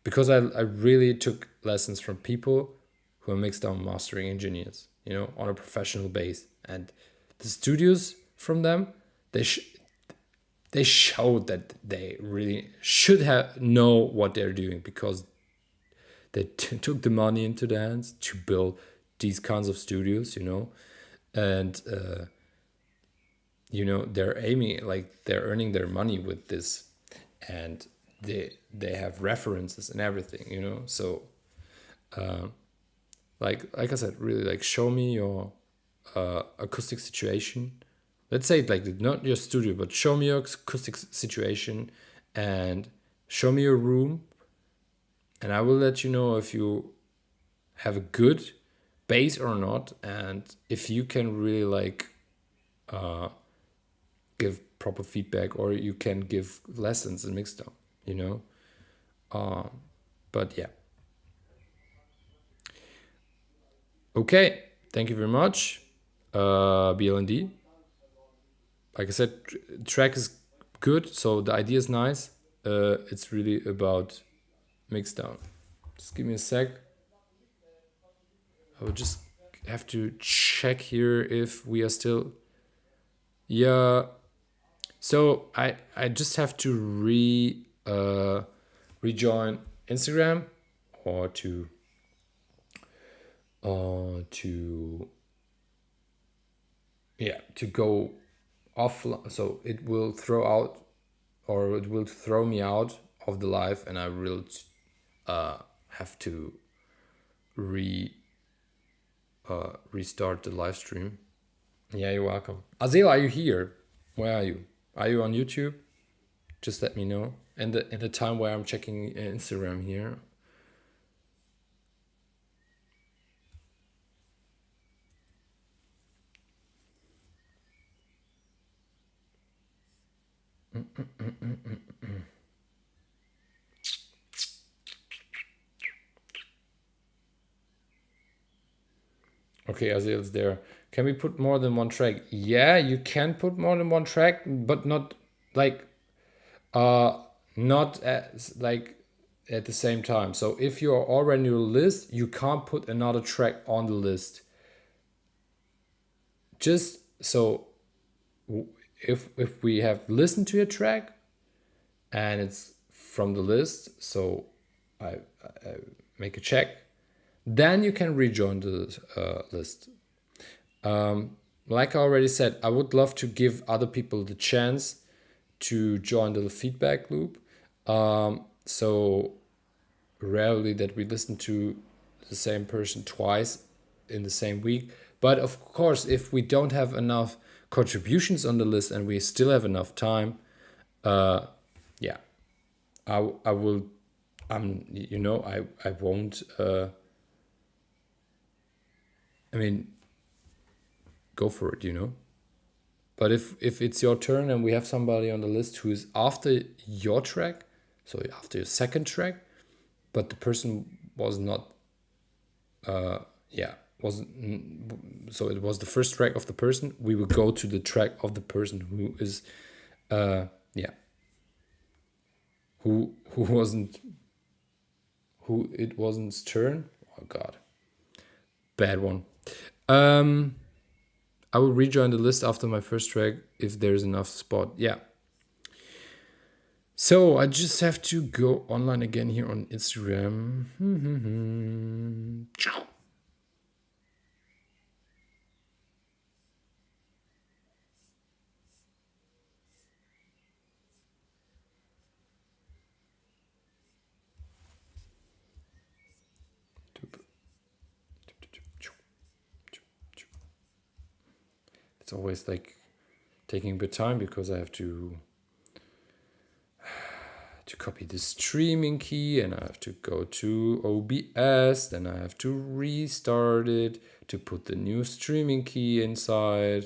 Because I really took lessons from people who are mixdown mastering engineers, on a professional base. And the studios from them, they showed that they really should know what they're doing, because they took the money into their hands to build these kinds of studios, and they're aiming, like they're earning their money with this, and they have references and everything, so like I said, really, like, show me your acoustic situation. Let's say like not your studio, but show me your acoustic situation, and show me your room, And I will let you know if you have a good bass or not, and if you can really like give proper feedback, or you can give lessons in mixdown, you know. But yeah. Okay, thank you very much. BLND. Like I said, track is good, so the idea is nice. It's really about mixdown. Just give me a sec. I would just have to check here if we are still. Yeah. So I just have to rejoin Instagram, or to to go offline. So it will throw out, or it will throw me out of the live, and I will have to restart the live stream. Yeah, you're welcome. Azil, are you here? Where are you? Are you on YouTube? Just let me know. And the time where I'm checking Instagram here. Okay, Azil's there. Can we put more than one track? Yeah, you can put more than one track, but not like not as like at the same time. So if you are already on the list, you can't put another track on the list. Just so if we have listened to a track and it's from the list, so I make a check, then you can rejoin the list. Like I already said, I would love to give other people the chance to join the feedback loop. So rarely that we listen to the same person twice in the same week. But of course, if we don't have enough contributions on the list and we still have enough time, yeah, I will. I won't. I mean, go for it, you know. But if it's your turn and we have somebody on the list who is after your track, so after your second track, but the person was not, wasn't, so it was the first track of the person, we will go to the track of the person who is, who wasn't, who it wasn't turn. Oh God, bad one. I will rejoin the list after my first track if there's enough spot. Yeah. So I just have to go online again here on Instagram. It's always like taking a bit of time because I have to copy the streaming key, and I have to go to OBS, then I have to restart it to put the new streaming key inside.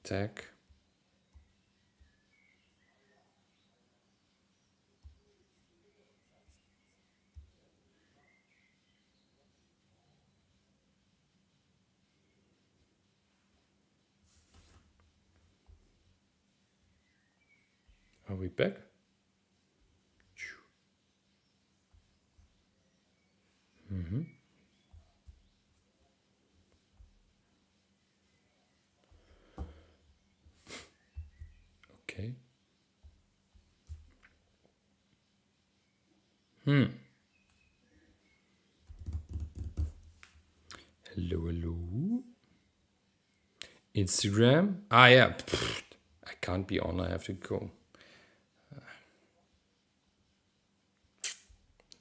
Tag. Are we back? Okay. Hello. Instagram. Yeah. I can't be on. I have to go.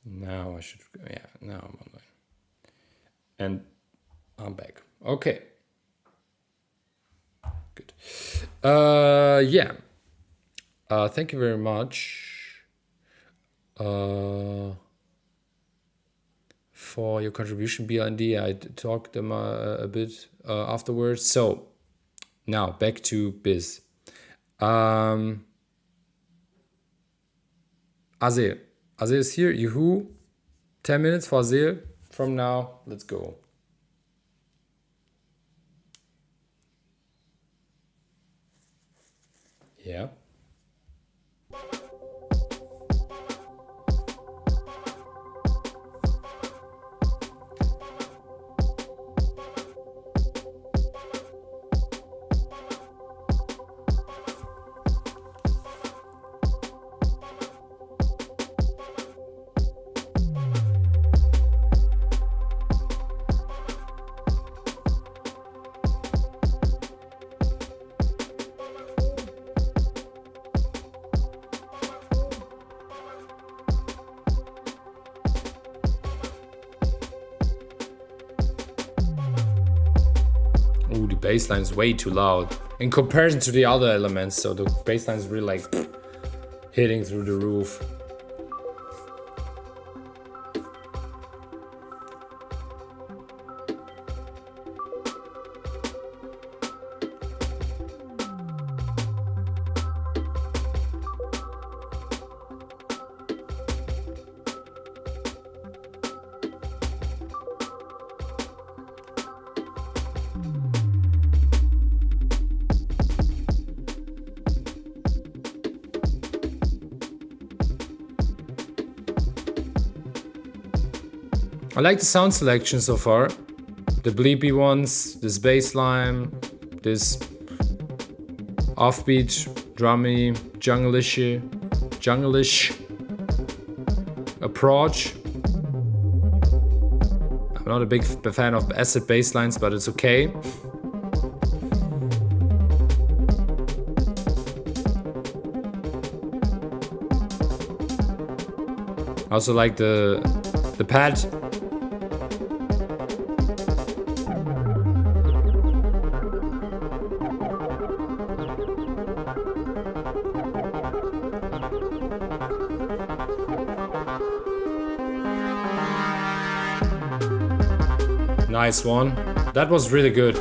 Now I should. Yeah. Now I'm online. And I'm back. Okay. Good. Yeah. Thank you very much for your contribution, BLND. I talked them a bit afterwards. So now back to Biz. Azir. Azir is here. Yuhu. 10 minutes for Azir. From now, let's go. Yeah. Ooh, the bass line is way too loud in comparison to the other elements. So the bass line is really like hitting through the roof. I like the sound selection so far. The bleepy ones, this bass line, this offbeat, drummy, jungle-ish approach. I'm not a big fan of acid bass lines, but it's okay. I also like the pad. Nice one. That was really good.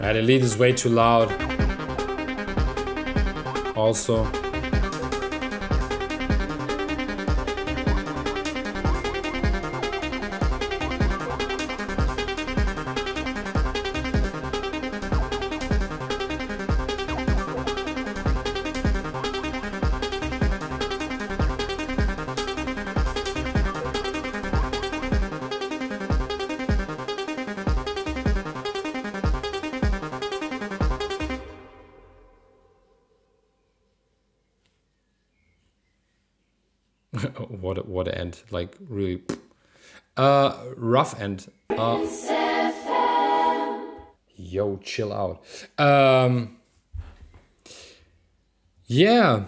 The lead is way too loud. Also. what a end, like really rough end. Yo, chill out. Yeah,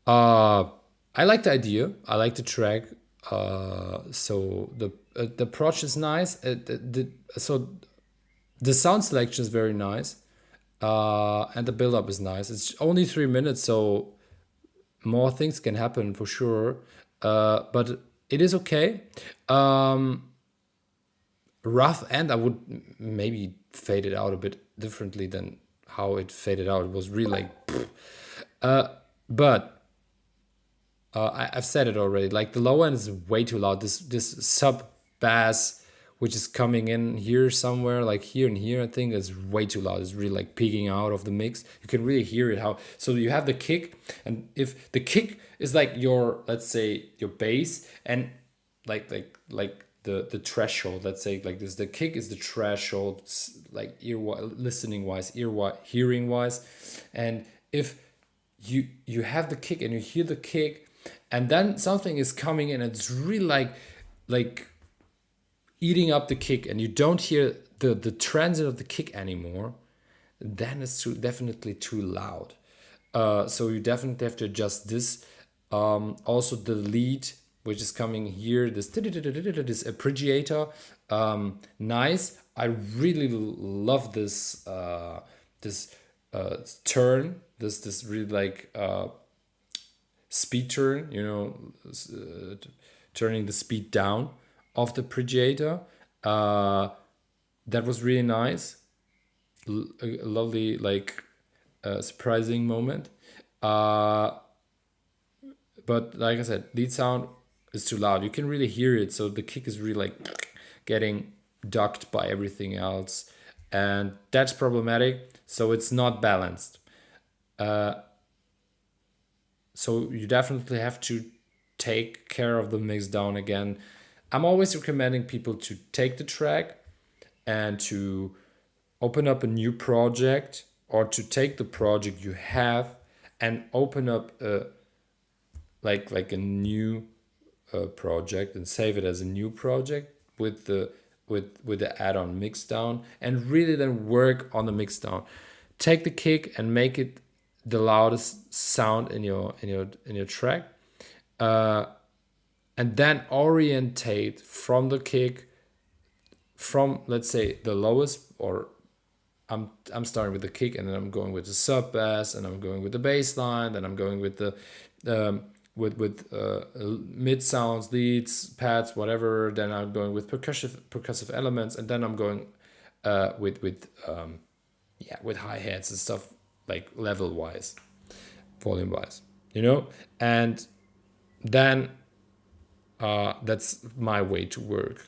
I like the idea, I like the track. So the approach is nice. So the sound selection is very nice, and the build up is nice. It's only 3 minutes, so more things can happen for sure, but it is okay. Rough end, I would maybe fade it out a bit differently than how it faded out. It was really like, but I've said it already. Like the low end is way too loud. This sub bass, which is coming in here somewhere, like here and here, I think is way too loud. It's really like peeking out of the mix. You can really hear it. How so? You have the kick, and if the kick is like your, let's say, your bass, and like the threshold, let's say like this, the kick is the threshold, like listening wise, hearing wise, and if you have the kick and you hear the kick, and then something is coming in, and it's really like eating up the kick and you don't hear the transit of the kick anymore, then it's definitely too loud. So you definitely have to adjust this. Also the lead, which is coming here, this appreciator, nice. I really love this turn, this really like speed turn, turning the speed down of the appreciator. That was really nice. A lovely, like, surprising moment. But like I said, lead sound is too loud. You can really hear it. So the kick is really like getting ducked by everything else. And that's problematic. So it's not balanced. So you definitely have to take care of the mix down again. I'm always recommending people to take the track and to open up a new project, or to take the project you have and open up a like a new project and save it as a new project with the add-on mix down, and really then work on the mix down. Take the kick and make it the loudest sound in your track, and then orientate from the kick, from, let's say, the lowest, or I'm starting with the kick, and then I'm going with the sub bass, and I'm going with the bass line, then I'm going with the with mid sounds, leads, pads, whatever. Then I'm going with percussive elements, and then I'm going with hi-hats and stuff, like level wise, volume wise, and then that's my way to work,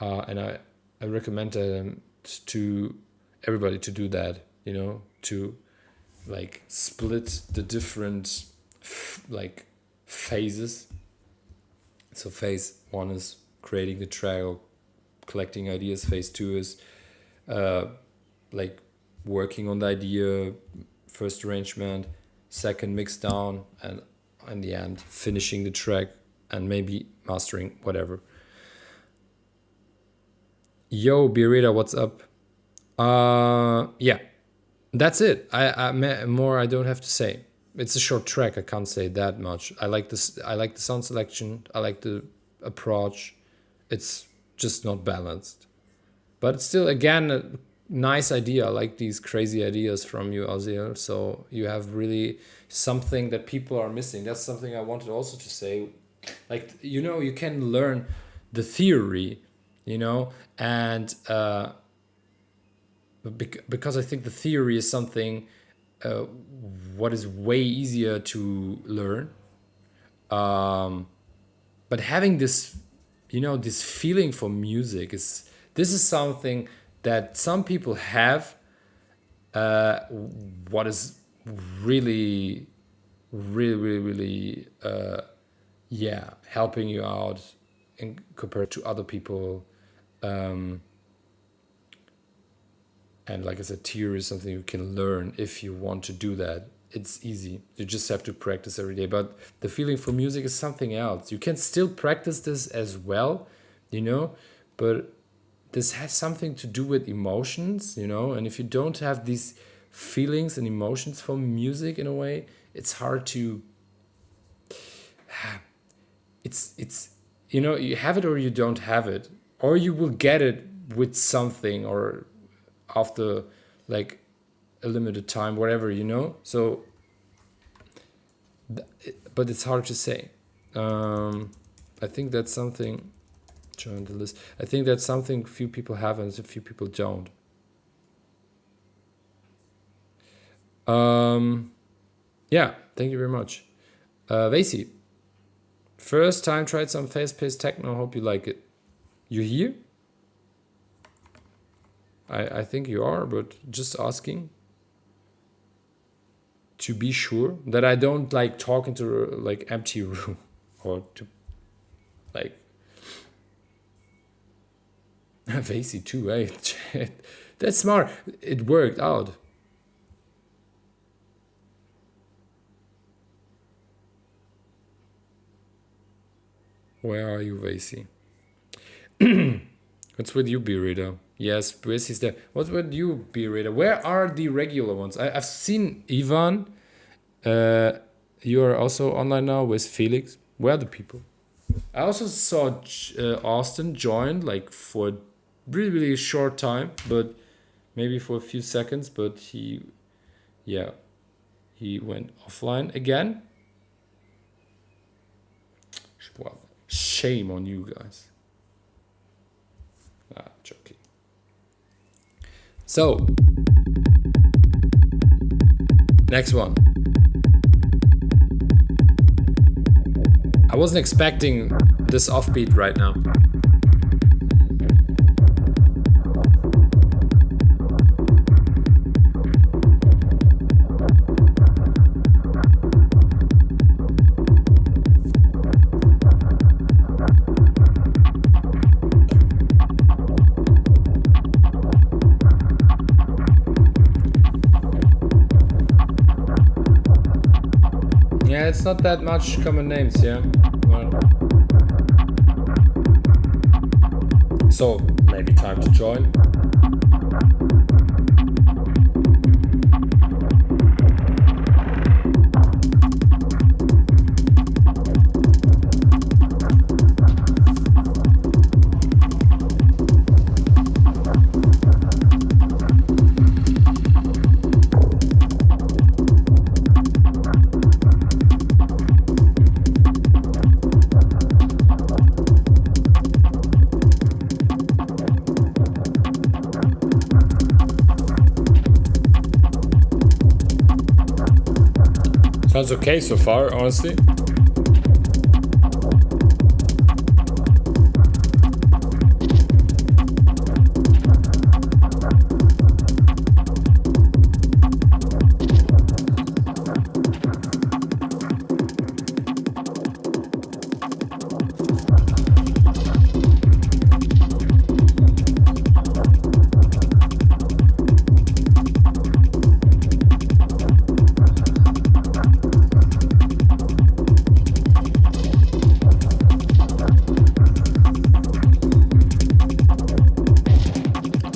and I recommend to everybody to do that, to like split the different like phases. So phase 1 is creating the track or collecting ideas. Phase 2 is like working on the idea, first arrangement, second mix down, and in the end finishing the track and maybe mastering, whatever. Yo, Birita, what's up? Yeah, that's it. I more I don't have to say. It's a short track. I can't say that much. I like this. I like the sound selection. I like the approach. It's just not balanced, but it's still, again, a nice idea. I like these crazy ideas from you, Azir. So you have really something that people are missing. That's something I wanted also to say. Like, you can learn the theory, and because I think the theory is something what is way easier to learn. But having this, this feeling for music is something that some people have. What is really, really, really, really, helping you out compared to other people. And like I said, theory is something you can learn if you want to do that. It's easy. You just have to practice every day. But the feeling for music is something else. You can still practice this as well, but this has something to do with emotions, And if you don't have these feelings and emotions for music in a way, it's hard to. It's you have it or you don't have it, or you will get it with something, or after like a limited time, whatever, so but it's hard to say. I think that's something, join the list, I think that's something few people have and a few people don't. Yeah, thank you very much. Vasey, first time tried some fast-paced techno, hope you like it. You here? I think you are, but just asking to be sure that I don't like talk into like empty room, or to like Vasey too, eh? That's smart. It worked out. Where are you, Vasey? What's with you, B-Reader? Yes, Briss is there. What's with you, B-Reader? Where are the regular ones? I've seen Ivan. You are also online now with Felix. Where are the people? I also saw Austin join, like, for a really, really short time, but maybe for a few seconds, but he went offline again. Well, shame on you guys. Joking. So, next one. I wasn't expecting this offbeat right now. Yeah, it's not that much common names, yeah. Well. So, maybe time to join. Sounds okay so far, honestly.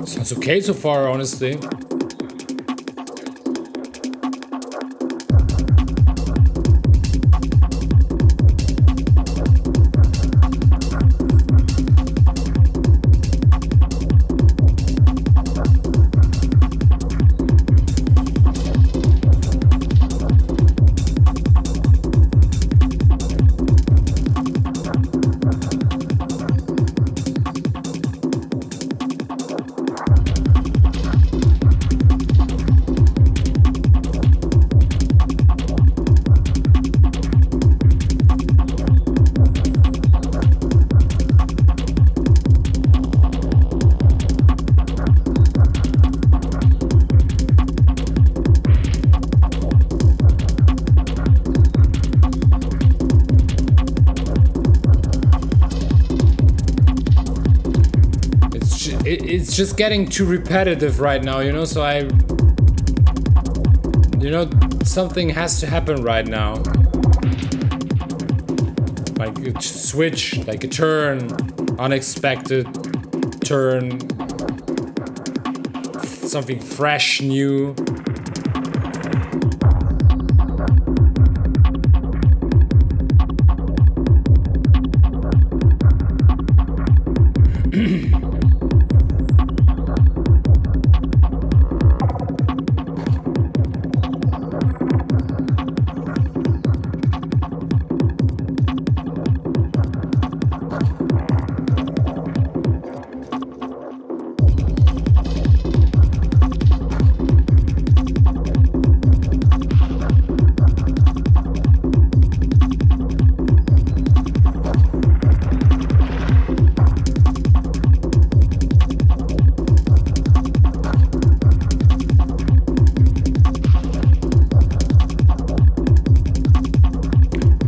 Sounds okay so far, honestly. It's just getting too repetitive right now, you know, so something has to happen right now. Like a switch, like a turn, unexpected turn, something fresh, new.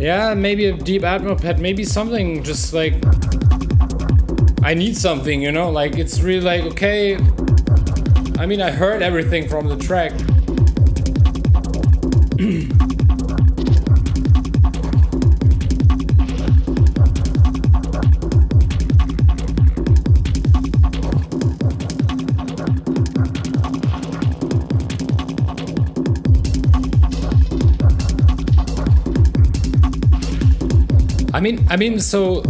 Yeah, maybe a deep Admiral pet, maybe something just like I need something, you know, like it's really like, okay, I mean, I heard everything from the track. So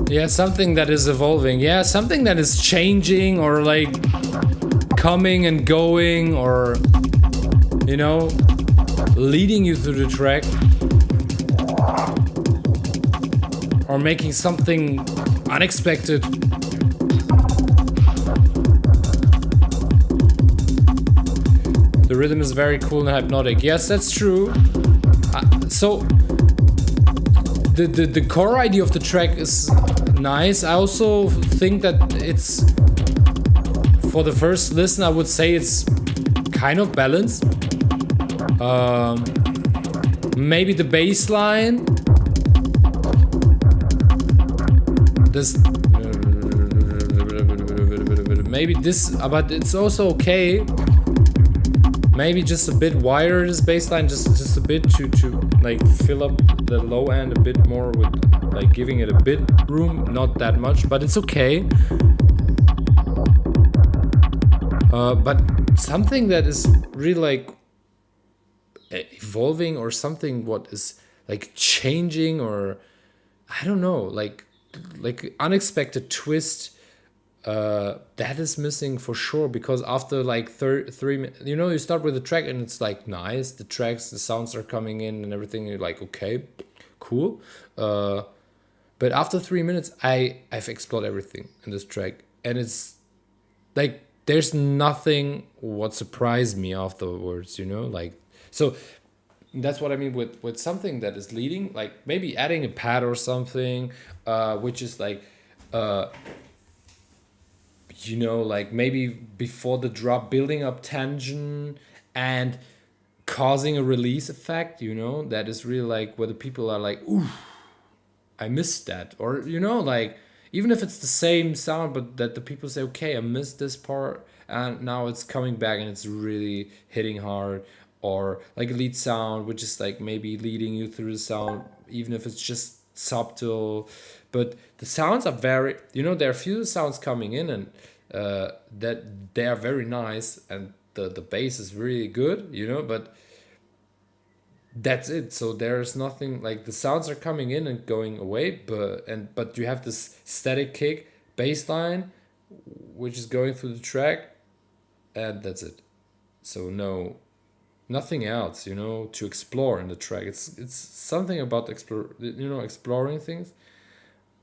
yeah, something that is evolving. Yeah, something that is changing or like coming and going, or you know, leading you through the track, or making something unexpected. The rhythm is very cool and hypnotic. Yes, that's true. So the core idea of the track is nice. I also think that it's, for the first listen, I would say it's kind of balanced. Maybe the bass line, this, maybe this, but it's also okay. Maybe just a bit wider, this bass line, just a bit to like fill up the low end a bit more with like giving it a bit room, not that much, but it's okay. But something that is really like evolving, or something what is like changing, or I don't know, like unexpected twist, that is missing for sure. Because after like 3 minutes, you know, you start with the track and it's like nice, the sounds are coming in and everything, you're like, okay, cool. But after 3 minutes, I've explored everything in this track, and it's like there's nothing what surprised me afterwards, you know, like. So that's what I mean with something that is leading, like maybe adding a pad or something, which is like, you know, like maybe before the drop, building up tension and causing a release effect, you know, that is really like where the people are like, ooh, I missed that. Or, you know, like, even if it's the same sound, but that the people say, okay, I missed this part, and now it's coming back and it's really hitting hard. Or like a lead sound, which is like maybe leading you through the sound, even if it's just subtle. But the sounds are very, you know, there are few sounds coming in, and that they are very nice, and the bass is really good, you know, but that's it. So there's nothing, like the sounds are coming in and going away, but you have this static kick bass line which is going through the track, and that's it. So nothing else, you know, to explore in the track. It's something about exploring things.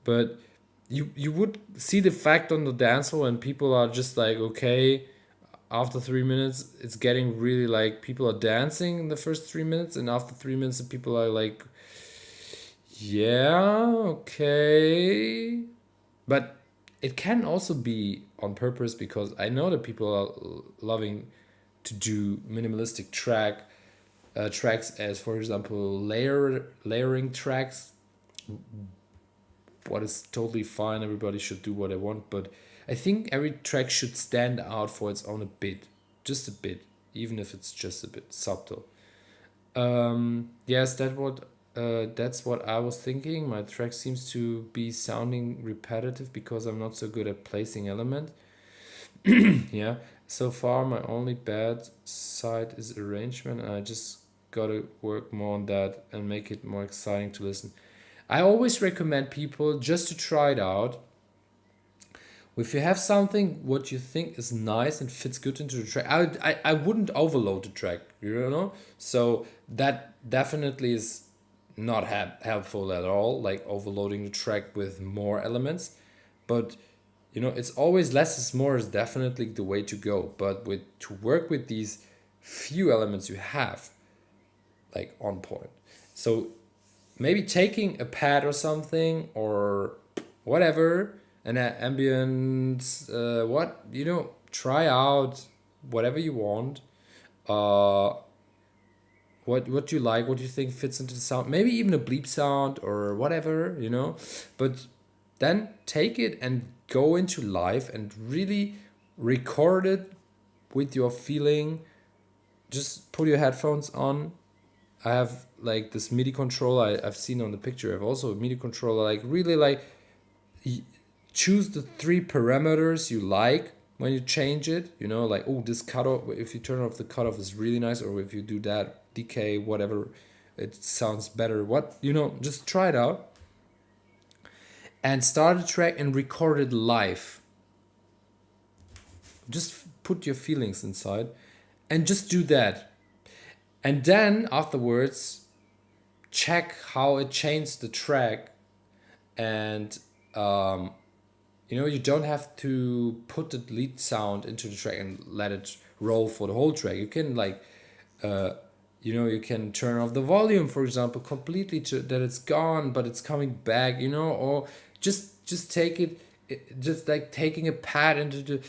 But you would see the fact on the dance floor, and people are just like, okay, after 3 minutes it's getting really like people are dancing in the first 3 minutes, and after 3 minutes the people are like, yeah, okay. But it can also be on purpose, because I know that people are loving to do minimalistic tracks, as for example layering tracks, what is totally fine. Everybody should do what they want, but I think every track should stand out for its own a bit, just a bit, even if it's just a bit subtle. Yes, that's what I was thinking. My track seems to be sounding repetitive because I'm not so good at placing element. Yeah, so far my only bad side is arrangement, and I just gotta work more on that and make it more exciting to listen. I always recommend people just to try it out. If you have something what you think is nice and fits good into the track, I wouldn't overload the track, you know. So that definitely is not helpful at all, like overloading the track with more elements. But you know, it's always less is more is definitely the way to go. But to work with these few elements you have, like on point. So maybe taking a pad or something, or whatever, an ambient, what, you know, try out whatever you want, what you like, what you think fits into the sound, maybe even a bleep sound or whatever, you know. But then take it and go into live and really record it with your feeling. Just put your headphones on. I have like this MIDI controller I've seen on the picture. I have also a MIDI controller, like really like choose the 3 parameters you like when you change it, you know, like, oh, this cutoff, if you turn off the cutoff is really nice, or if you do that decay, whatever, it sounds better. What, just try it out and start a track and record it live. Just put your feelings inside and just do that. And then afterwards, check how it changed the track. And you don't have to put the lead sound into the track and let it roll for the whole track. You can you can turn off the volume, for example, completely to that it's gone, but it's coming back, or just take it, just like taking a pad into the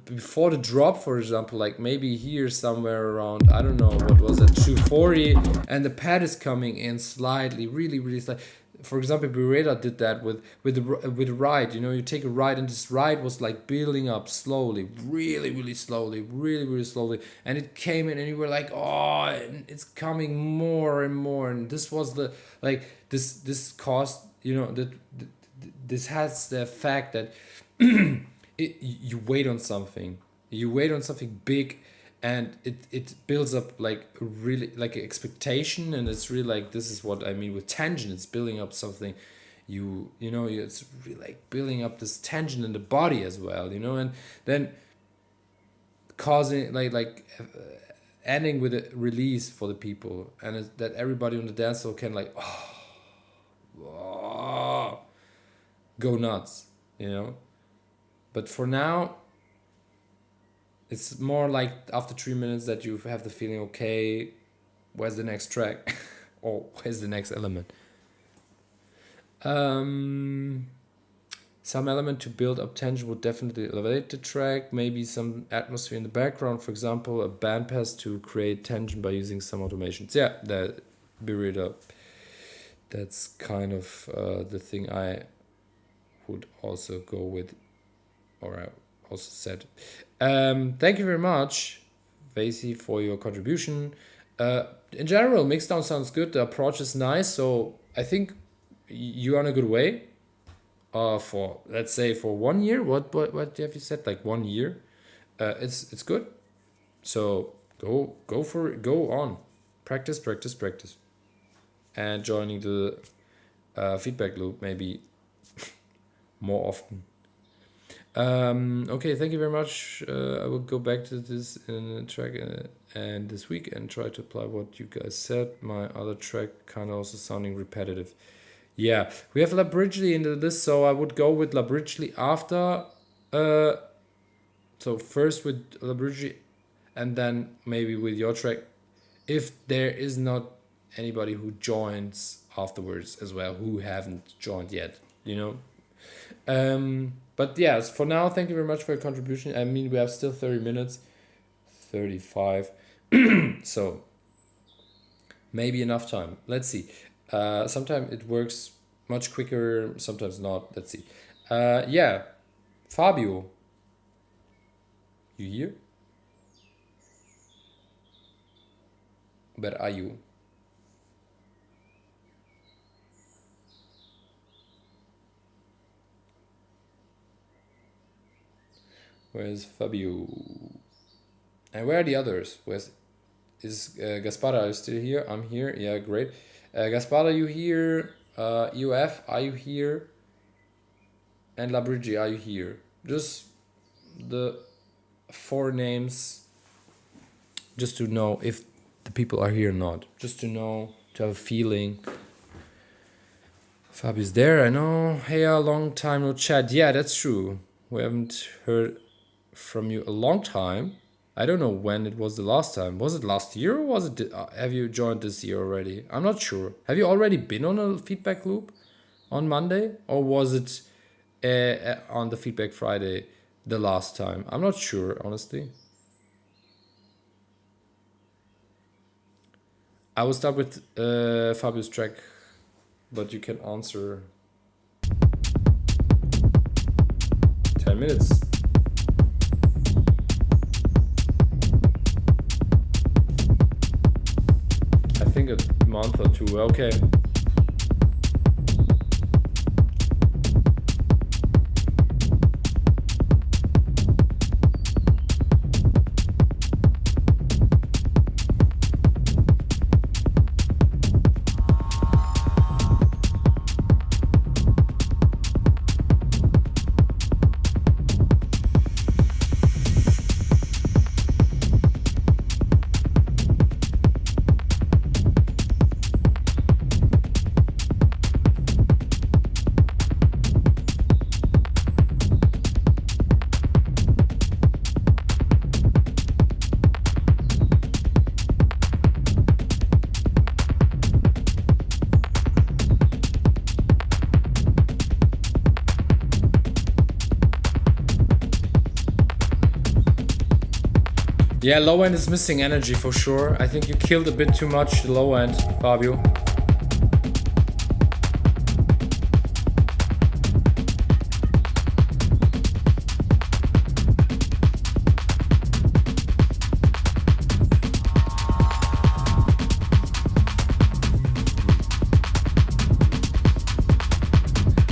before the drop, for example, like maybe here somewhere around, I don't know, what was it, 240, and the pad is coming in slightly, really, really slightly. For example, Beretta did that with a ride. You take a ride, and this ride was like building up slowly, really, really slowly, really, really slowly, and it came in, and you were like, oh, it's coming more and more, and this was the like this caused this has the effect that you wait on something, big, and it builds up like really like an expectation, and it's really like, this is what I mean with tension. It's building up something, it's really like building up this tension in the body as well, and then causing ending with a release for the people, and that everybody on the dance floor can like go nuts, but for now, it's more like after 3 minutes that you have the feeling, okay, where's the next track? Or where's the next element? Some element to build up tension would definitely elevate the track. Maybe some atmosphere in the background, for example, a bandpass to create tension by using some automations. Yeah, that Beretta. That's kind of the thing I would also go with, or I also said. Thank you very much, Vasey, for your contribution. In general, Mixdown sounds good. The approach is nice, so I think you're on a good way. For, let's say, for 1 year, what have you said? Like 1 year, it's good. So go for it. Go on, practice, and joining the feedback loop maybe more often. Okay, thank you very much. I will go back to this in a track and this week and try to apply what you guys said. My other track kind of also sounding repetitive. Yeah, we have Labridgley into this, so I would go with Labridgley after. So first with Labridgley, and then maybe with your track, if there is not anybody who joins afterwards as well, who haven't joined yet, But yes, for now, thank you very much for your contribution. I mean, we have still 30 minutes, 35. So maybe enough time. Let's see. Sometimes it works much quicker, sometimes not. Let's see. Yeah, Fabio, you here? Where are you? Where's Fabio? And where are the others? Is Gaspara, are you still here? I'm here. Yeah, great. Gaspara, you here? UF, are you here? And Labridgley, are you here? Just the 4 names, just to know if the people are here or not. Just to know, to have a feeling. Fabio's there, I know. Hey, a long time no chat. Yeah, that's true. We haven't heard from you a long time. I don't know when it was the last time. Was it last year, or was it? Have you joined this year already? I'm not sure. Have you already been on a feedback loop on Monday, or was it on the feedback Friday the last time? I'm not sure, honestly. I will start with Fabio's track, but you can answer 10 minutes. I think a month or 2. Okay. Yeah, low end is missing energy for sure. I think you killed a bit too much the low end, Fabio.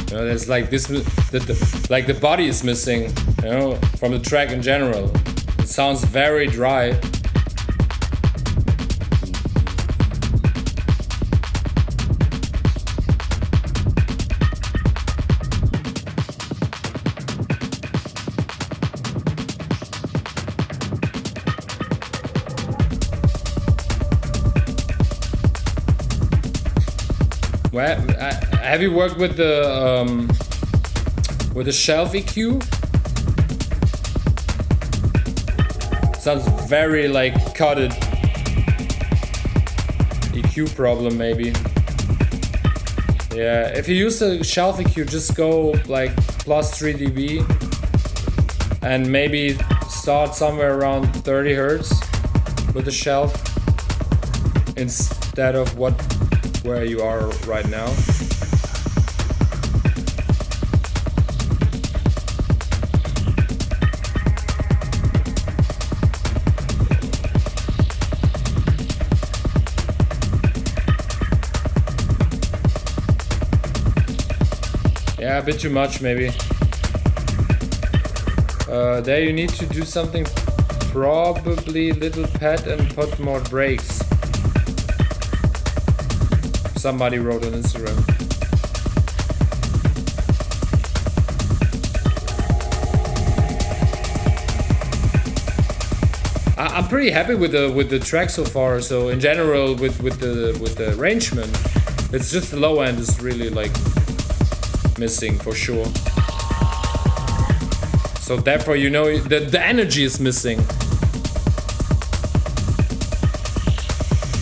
You know, there's like this, like the body is missing, you know, from the track in general. It sounds very dry. Well, have you worked with the shelf EQ? Sounds very like cutted. EQ problem maybe. Yeah, if you use the shelf EQ, just go like plus 3 dB and maybe start somewhere around 30 Hertz with the shelf instead of where you are right now. Yeah, a bit too much maybe. There you need to do something, probably little pad and put more brakes. Somebody wrote on Instagram. I'm pretty happy with the track so far. So in general, with the arrangement, it's just the low end is really like missing for sure. So therefore, you know, the energy is missing.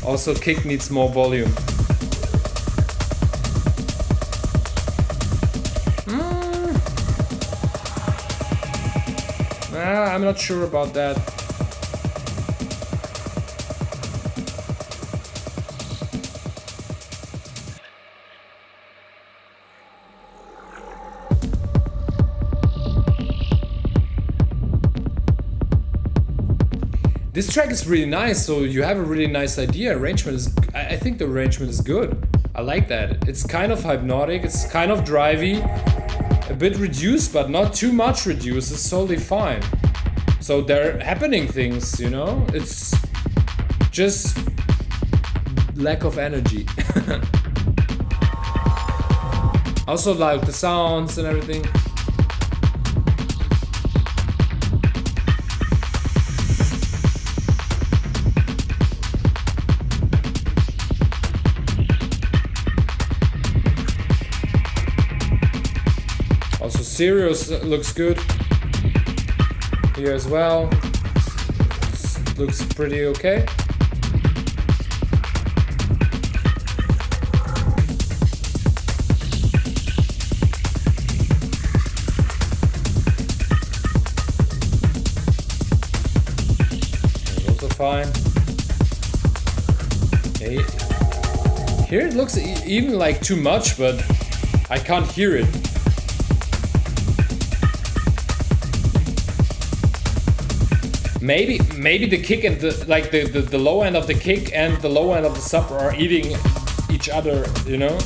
Also, kick needs more volume. I'm not sure about that. This track is really nice, so you have a really nice idea. Arrangement is, I think the arrangement is good. I like that. It's kind of hypnotic, it's kind of drivey, a bit reduced, but not too much reduced. It's totally fine. So there are happening things, you know? It's just lack of energy. Also like the sounds and everything. Also stereo looks good. Here as well, looks pretty okay. And also fine. Okay. Here it looks even like too much, but I can't hear it. Maybe the kick and the low end of the kick and the low end of the sub are eating each other, you know?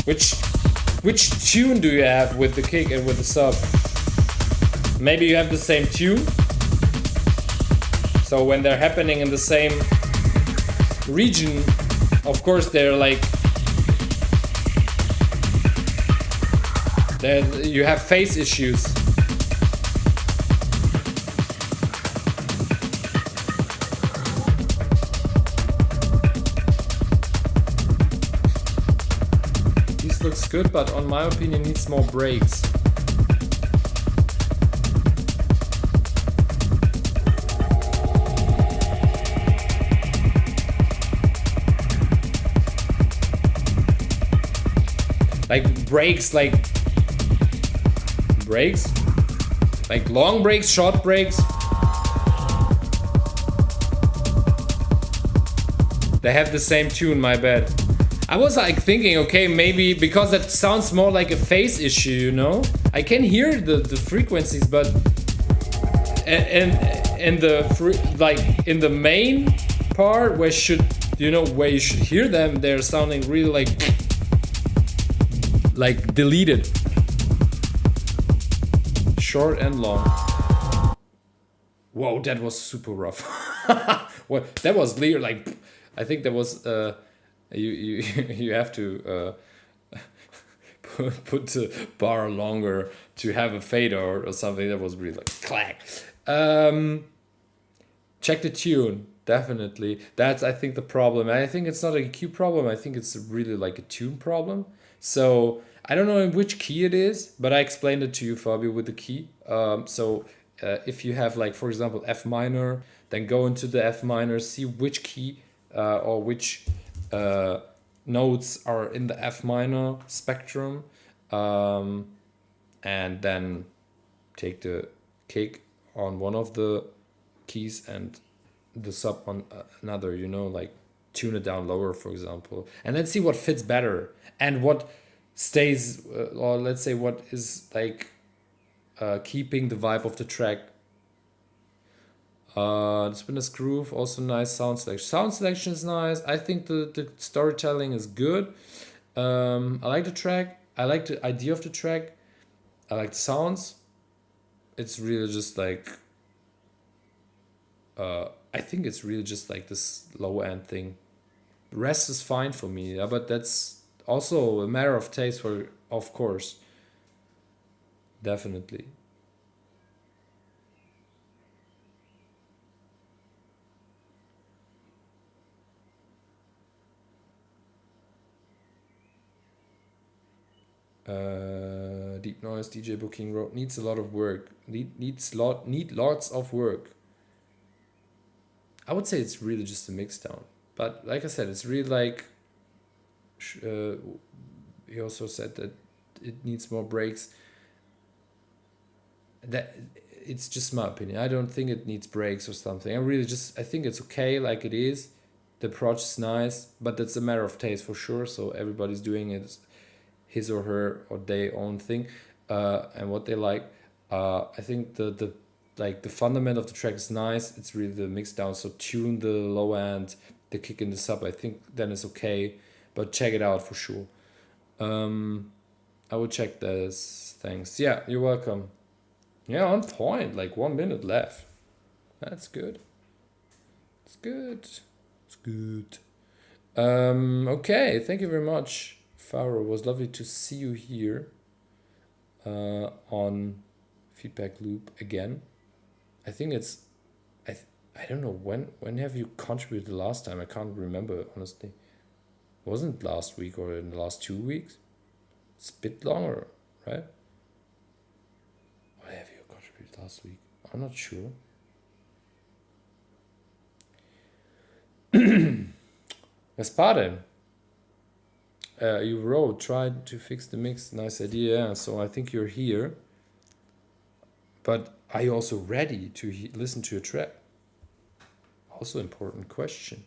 Which tune do you have with the kick and with the sub? Maybe you have the same tune. So when they're happening in the same region, of course they're like you have phase issues. Looks good, but on my opinion needs more brakes. Like brakes, like long brakes, short brakes. They have the same tune, my bad. I was like thinking, okay, maybe because that sounds more like a phase issue, you know? I can hear the frequencies, but and like in the main part where where you should hear them, they're sounding really like deleted. Short and long. Whoa, that was super rough. What that was like, I think that was you have to put the bar longer to have a fade or something. That was really like clack. Check the tune, definitely. That's, I think, the problem. And I think it's not a EQ problem. I think it's really like a tune problem. So I don't know in which key it is, but I explained it to you, Fabio, with the key. If you have, like, for example, F minor, then go into the F minor, see which key or which notes are in the F minor spectrum, and then take the kick on one of the keys and the sub on another, like tune it down lower, for example, and then see what fits better and what stays, or let's say what is like keeping the vibe of the track. The spinner's groove, also nice sound selection. Sound selection is nice. I think the storytelling is good. I like the track. I like the idea of the track. I like the sounds. It's really just like I think it's really just like this low end thing. The rest is fine for me, yeah, but that's also a matter of taste, of course. Definitely. Deep noise DJ booking road needs a lot of work. Need lots of work. I would say it's really just a mix down, but like I said, it's really like he also said that it needs more breaks. That it's just my opinion. I don't think it needs breaks or something. I think it's okay like it is. The approach is nice, but that's a matter of taste for sure. So everybody's doing it his or her or their own thing, and what they like. I think the fundament of the track is nice. It's really the mix down. So tune the low end, the kick in the sub. I think then it's okay, but check it out for sure. I will check this. Thanks. Yeah, you're welcome. Yeah, on point. Like 1 minute left. That's good. It's good. It's good. Okay. Thank you very much, Farah. It was lovely to see you here on Feedback Loop again. I think it's I don't know when have you contributed the last time? I can't remember, honestly. Wasn't it last week or in the last 2 weeks? It's a bit longer, right? What have you contributed last week? I'm not sure. Gaspare, you wrote, tried to fix the mix. Nice idea. Yeah. So I think you're here. But are you also ready to listen to a track? Also important question.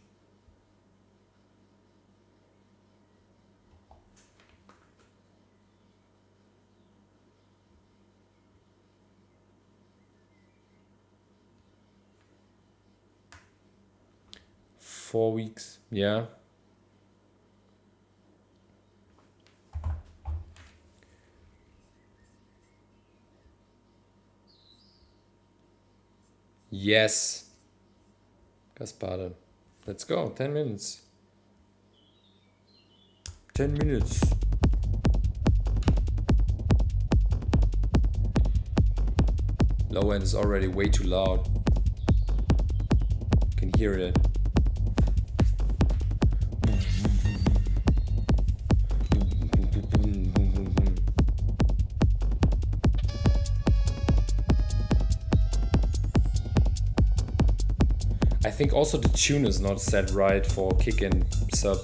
Four weeks, yeah. Yes. Gaspare. Let's go. 10 minutes. 10 minutes. Low end is already way too loud. You can hear it. I think also the tune is not set right for kick and sub.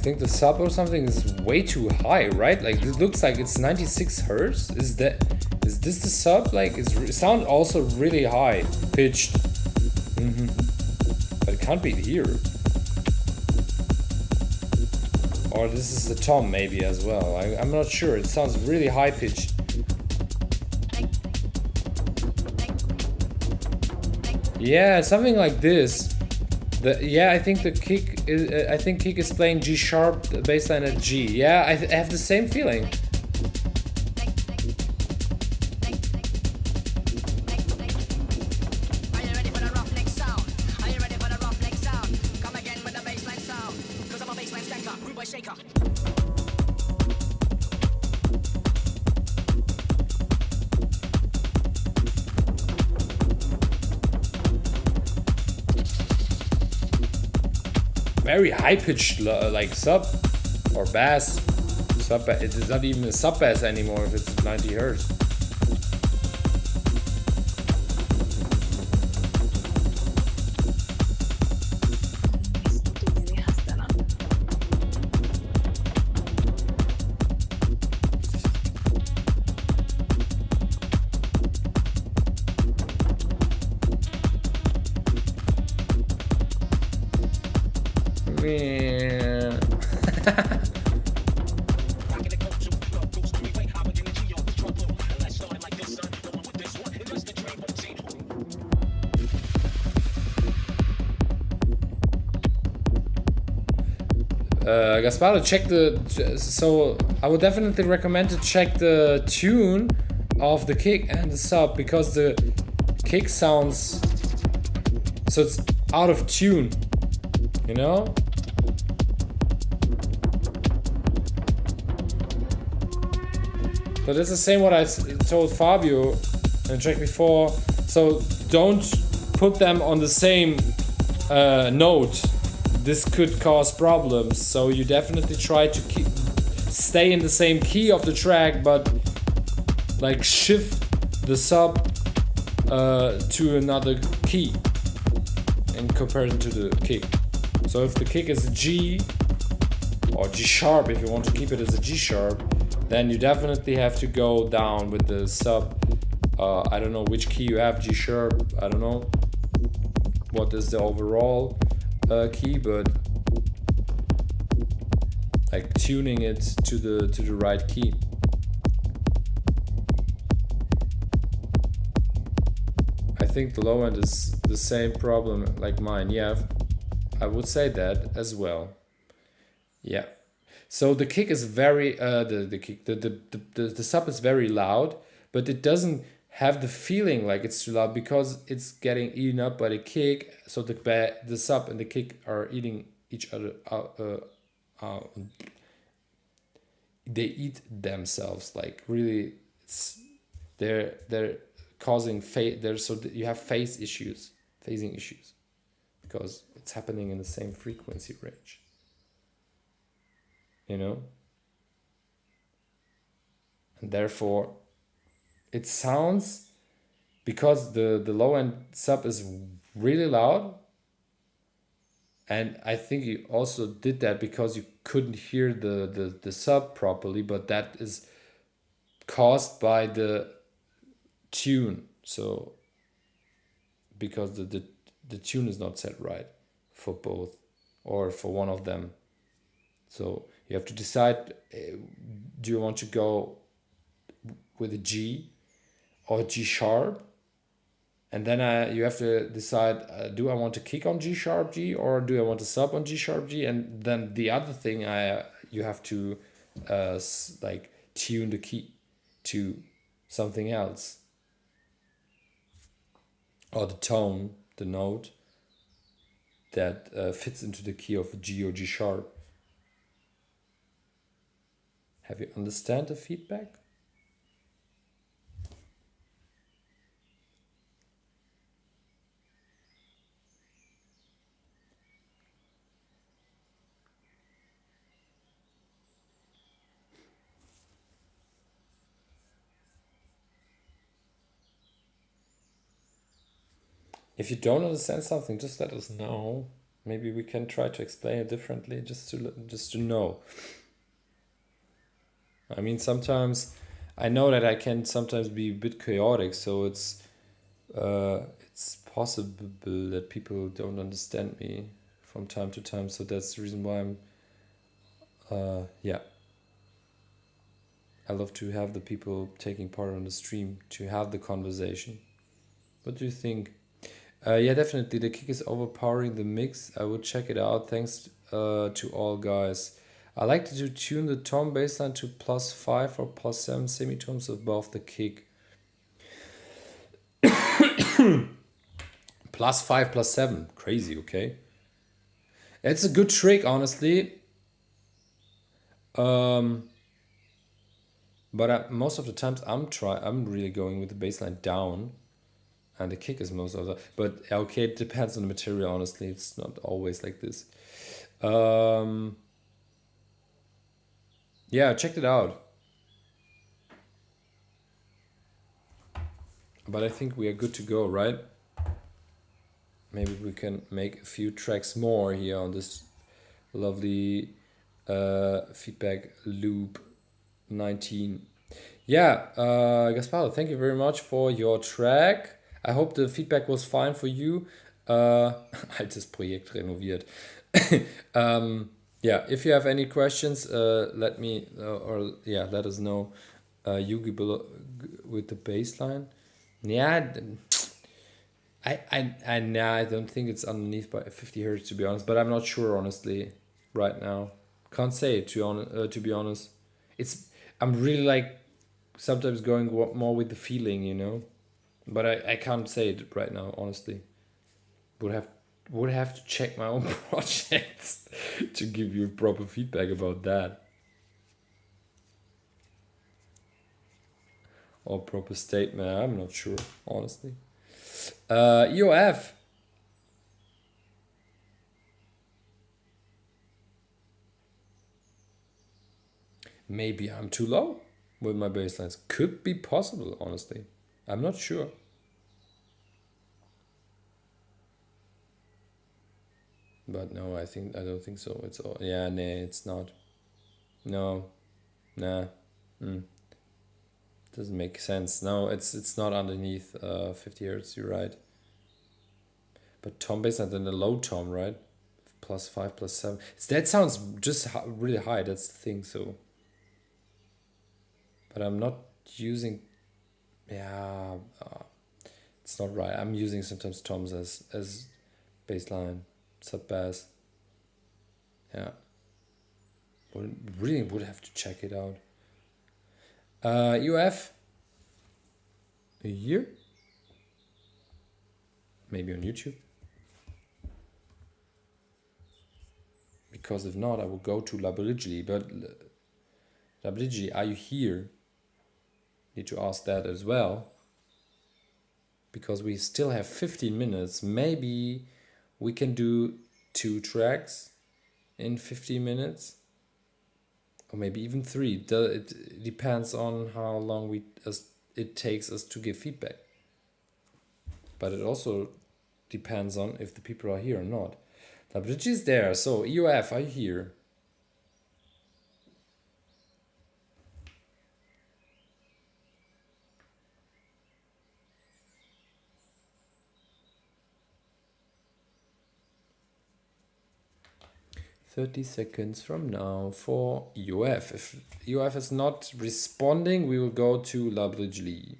think the sub or something is way too high, right? Like it looks like it's 96 hertz. Is this the sub? Like it sounds also really high pitched. But it can't be here. Or this is the tom maybe as well. I'm not sure. It sounds really high pitched. Yeah, something like this. I think the kick is. I think kick is playing G sharp, bassline at G. Yeah, I have the same feeling. Very high pitched like sub or bass. Sub. It is not even a sub bass anymore if it's 90 hertz. Gasparo, check so I would definitely recommend to check the tune of the kick and the sub, because the kick sounds so it's out of tune, you know? But it's the same what I told Fabio in the track before. So don't put them on the same note. This could cause problems. So you definitely try to stay in the same key of the track, but like shift the sub to another key in comparison to the kick. So if the kick is a G or G sharp, if you want to keep it as a G sharp, then you definitely have to go down with the sub. I don't know which key you have, G sharp, I don't know what is the overall key, but like tuning it to the right key. I think the low end is the same problem like mine. Yeah, I would say that as well. Yeah. So the kick is very the sub is very loud, but it doesn't have the feeling like it's too loud because it's getting eaten up by the kick. So the sub and the kick are eating each other out. They eat themselves, like really. They're causing you have phasing issues, because it's happening in the same frequency range. You know, and therefore it sounds, because the low end sub is really loud, and I think you also did that because you couldn't hear the sub properly, but that is caused by the tune. So because the tune is not set right for both or for one of them. So you have to decide, do you want to go with a G or G sharp? And then you have to decide, do I want to kick on G sharp G or do I want to sub on G sharp G? And then the other thing, you have to like tune the key to something else. Or the tone, the note that fits into the key of a G or G sharp. Have you understand the feedback? If you don't understand something, just let us know. Maybe we can try to explain it differently, just to know. I mean, sometimes I know that I can sometimes be a bit chaotic, so it's possible that people don't understand me from time to time. So that's the reason why I'm yeah. I love to have the people taking part on the stream to have the conversation. What do you think? Yeah, definitely. The kick is overpowering the mix. I would check it out. Thanks to all guys. I like to tune the tom bassline to +5 or +7 semitones above the kick. +5, +7. Crazy, okay? It's a good trick, honestly. But most of the times I'm really going with the bassline down, and the kick is most of the. But okay, it depends on the material. Honestly, it's not always like this. Yeah, checked it out. But I think we are good to go, right? Maybe we can make a few tracks more here on this lovely feedback loop 19. Yeah, Gasparo, thank you very much for your track. I hope the feedback was fine for you. Altes Projekt renoviert. Yeah, if you have any questions, let me let us know. Yugi with the baseline. Yeah, I don't think it's underneath by 50 hertz to be honest, but I'm not sure honestly right now. Can't say to be honest. I'm really like sometimes going more with the feeling, you know, but I can't say it right now honestly. Would have to check my own projects to give you proper feedback about that. Or proper statement. I'm not sure, honestly. EOF. Maybe I'm too low with my basslines. Could be possible, honestly. I'm not sure. But no, I don't think so. It's all nah, it's not. No. Nah. Doesn't make sense. No, it's not underneath 50 hertz, you're right. But tom bassline then the low tom, right? +5, +7. That sounds just really high, that's the thing, so. But I'm not using. Yeah, it's not right. I'm using sometimes toms as bassline, sub bass. Yeah. Really would have to check it out. UF. A year? Maybe on YouTube. Because if not, I will go to Labrigli. But Labrigli, are you here? Need to ask that as well. Because we still have 15 minutes. Maybe we can do 2 tracks in 15 minutes. Or maybe even 3. It depends on how long it takes us to give feedback. But it also depends on if the people are here or not. The bridge is there, so EOF, are you here? "30 seconds from now for EOF. If EOF is not responding, we will go to Labrigli.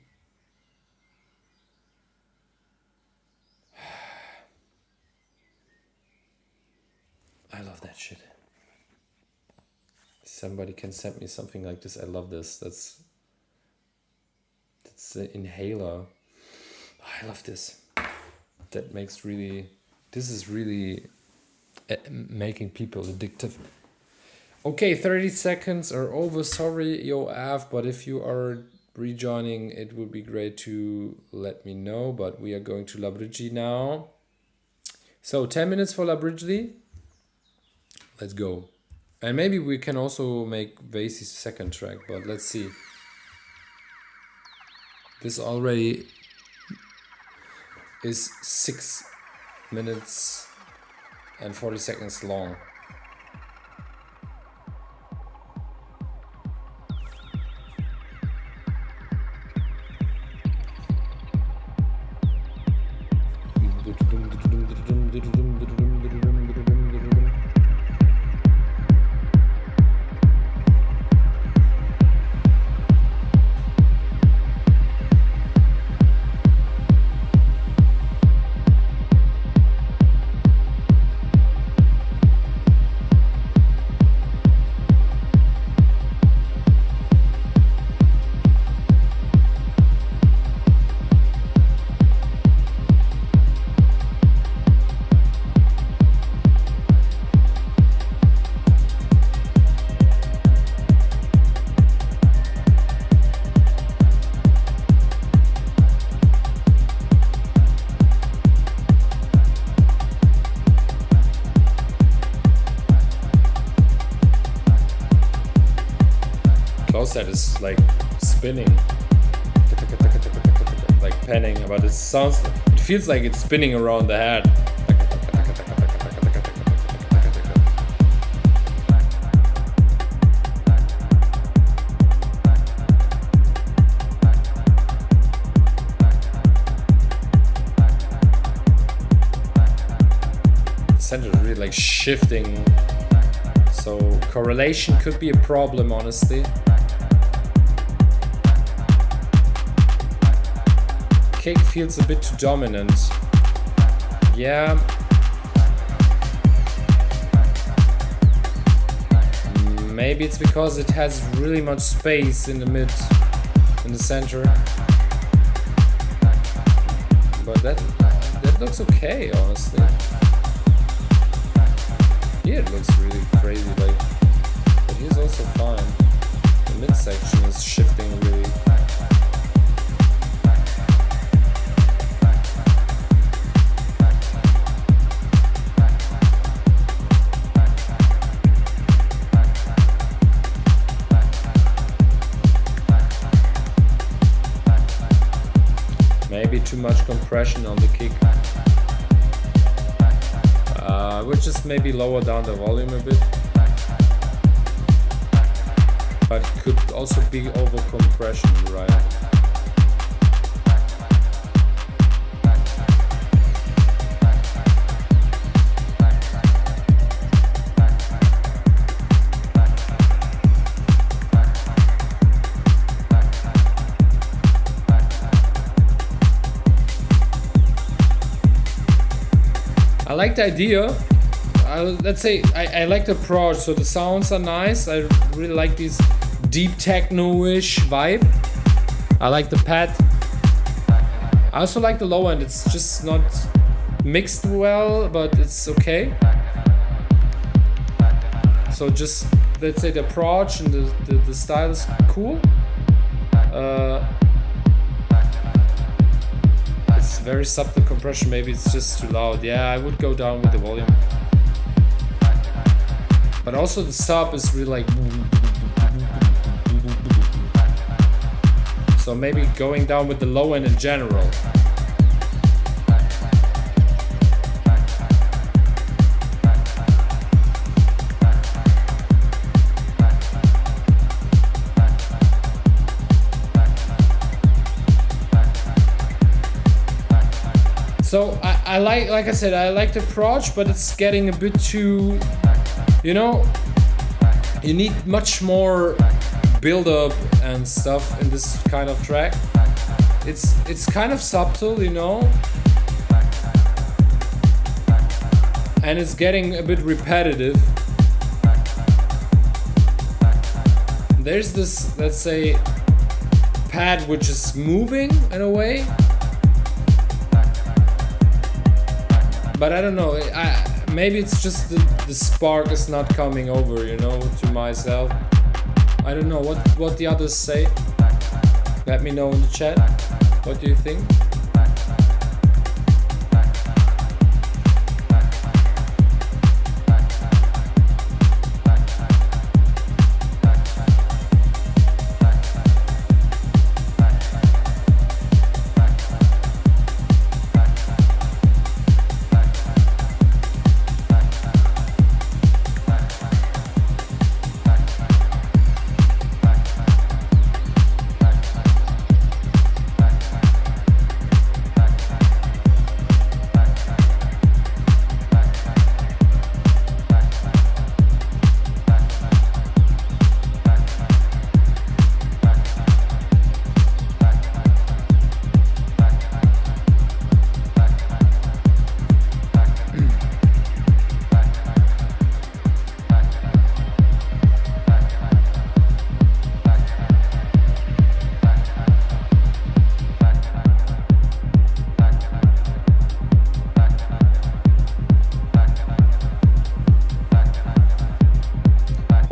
I love that shit. Somebody can send me something like this. I love this. That's the inhaler. I love this. That makes really. This is really making people addictive. Okay, 30 seconds are over. Sorry, EOF, but if you are rejoining, it would be great to let me know. But we are going to Labrigli now. So 10 minutes for Labrigli. Let's go. And maybe we can also make Vasey's second track, but let's see. This already is 6 minutes and 40 seconds long. That is like spinning, like penning, but it feels like it's spinning around the head. The center is really like shifting, so correlation could be a problem, honestly. Kick feels a bit too dominant. Yeah. Maybe it's because it has really much space in the mid, in the center. But that looks okay, honestly. Here it looks really crazy, like, but here's also fine. The midsection is shifting really. Maybe too much compression on the kick. We'll just maybe lower down the volume a bit. But it could also be over compression, right? I like the idea. Let's say I like the approach, so the sounds are nice. I really like this deep techno-ish vibe. I like the pad. I also like the low end. It's just not mixed well, but it's okay. So just, let's say the approach and the style is cool. It's very subtle compression, maybe it's just too loud. Yeah, I would go down with the volume. But also the sub is really like, so maybe going down with the low end in general. So I like I said, I like the approach, but it's getting a bit too, you know, you need much more build up and stuff in this kind of track. It's kind of subtle, you know, and it's getting a bit repetitive. There's this, let's say, pad which is moving in a way. But I don't know, maybe it's just the spark is not coming over, you know, to myself. I don't know what the others say. Let me know in the chat. What do you think?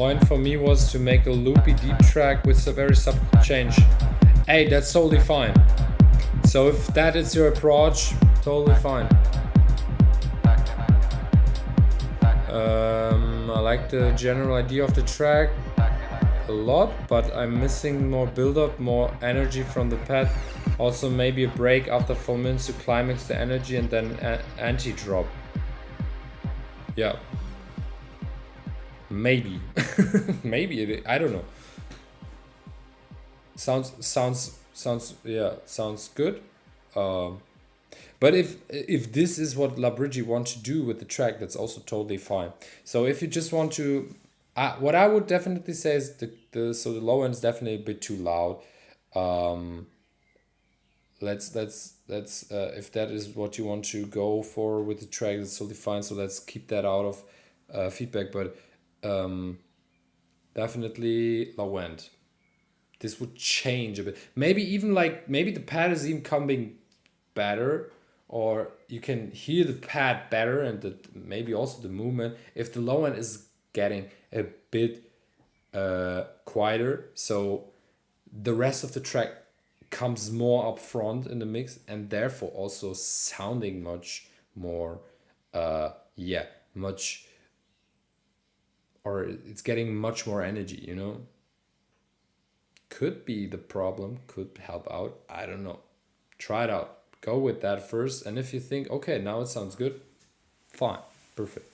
point for me was to make a loopy deep track with a very subtle change. Hey, that's totally fine. So if that is your approach, totally fine. I like the general idea of the track a lot, but I'm missing more build-up, more energy from the pad. Also maybe a break after 4 minutes to climax the energy and then anti-drop. Yeah. Maybe. Maybe, I don't know. Sounds good. But if this is what Labrigi want to do with the track, that's also totally fine. So if you just want to, what I would definitely say is the low end is definitely a bit too loud. Let's if that is what you want to go for with the track, that's totally fine. So let's keep that out of feedback. But definitely low end. This would change a bit. Maybe the pad is even coming better, or you can hear the pad better and maybe also the movement if the low end is getting a bit quieter, so the rest of the track comes more up front in the mix and therefore also sounding much more or it's getting much more energy, you know. Could be the problem, could help out, I don't know. Try it out. Go with that first, and if you think, okay, now it sounds good, fine, perfect.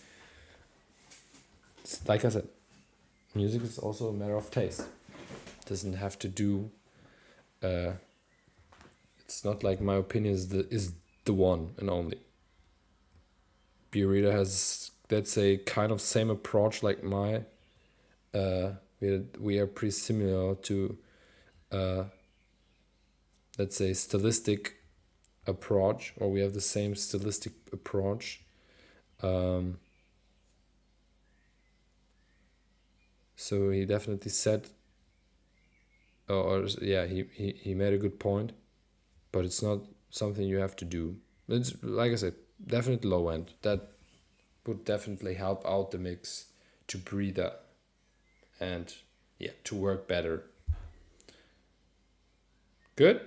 Like I said, music is also a matter of taste. Doesn't have to do. It's not like my opinion is the one and only. Burita has, let's say, kind of same approach like my. We are pretty similar to, let's say, stylistic approach, or we have the same stylistic approach. So he definitely said, he made a good point, but it's not something you have to do. It's like I said, definitely low end. That would definitely help out the mix to breathe out and to work better. Good.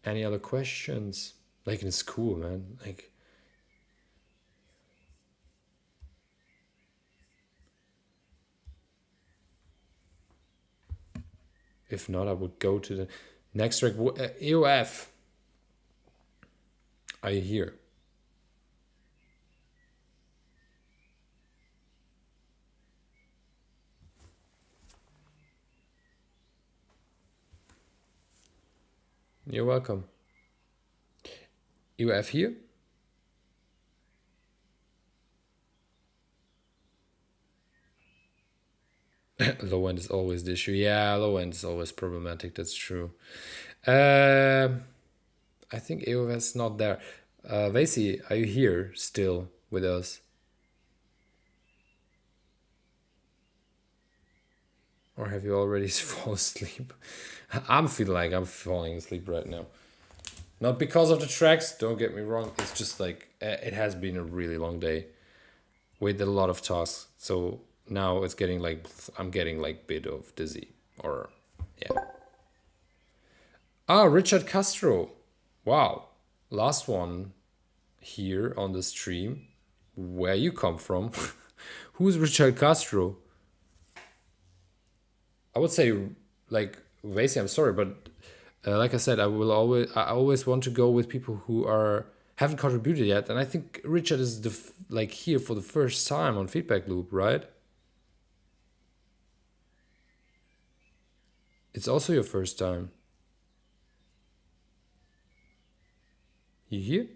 Any other questions? Like, it's cool, man. Like, if not, I would go to the next track. EOF. Are you here? You're welcome. EOF here? Low end is always the issue. Yeah, low end is always problematic. That's true. I think EOF is not there. Vasey, are you here still with us? Or have you already fallen asleep? I'm feeling like I'm falling asleep right now. Not because of the tracks, don't get me wrong. It's just like, it has been a really long day with a lot of tasks. So now it's getting like, I'm getting like bit of dizzy, or Richard Castro. Wow. Last one here on the stream. Where you come from? Who's Richard Castro? I would say, like, Vasey, I'm sorry, but like I said, I always want to go with people who haven't contributed yet, and I think Richard is here for the first time on Feedback Loop, right? It's also your first time. You here?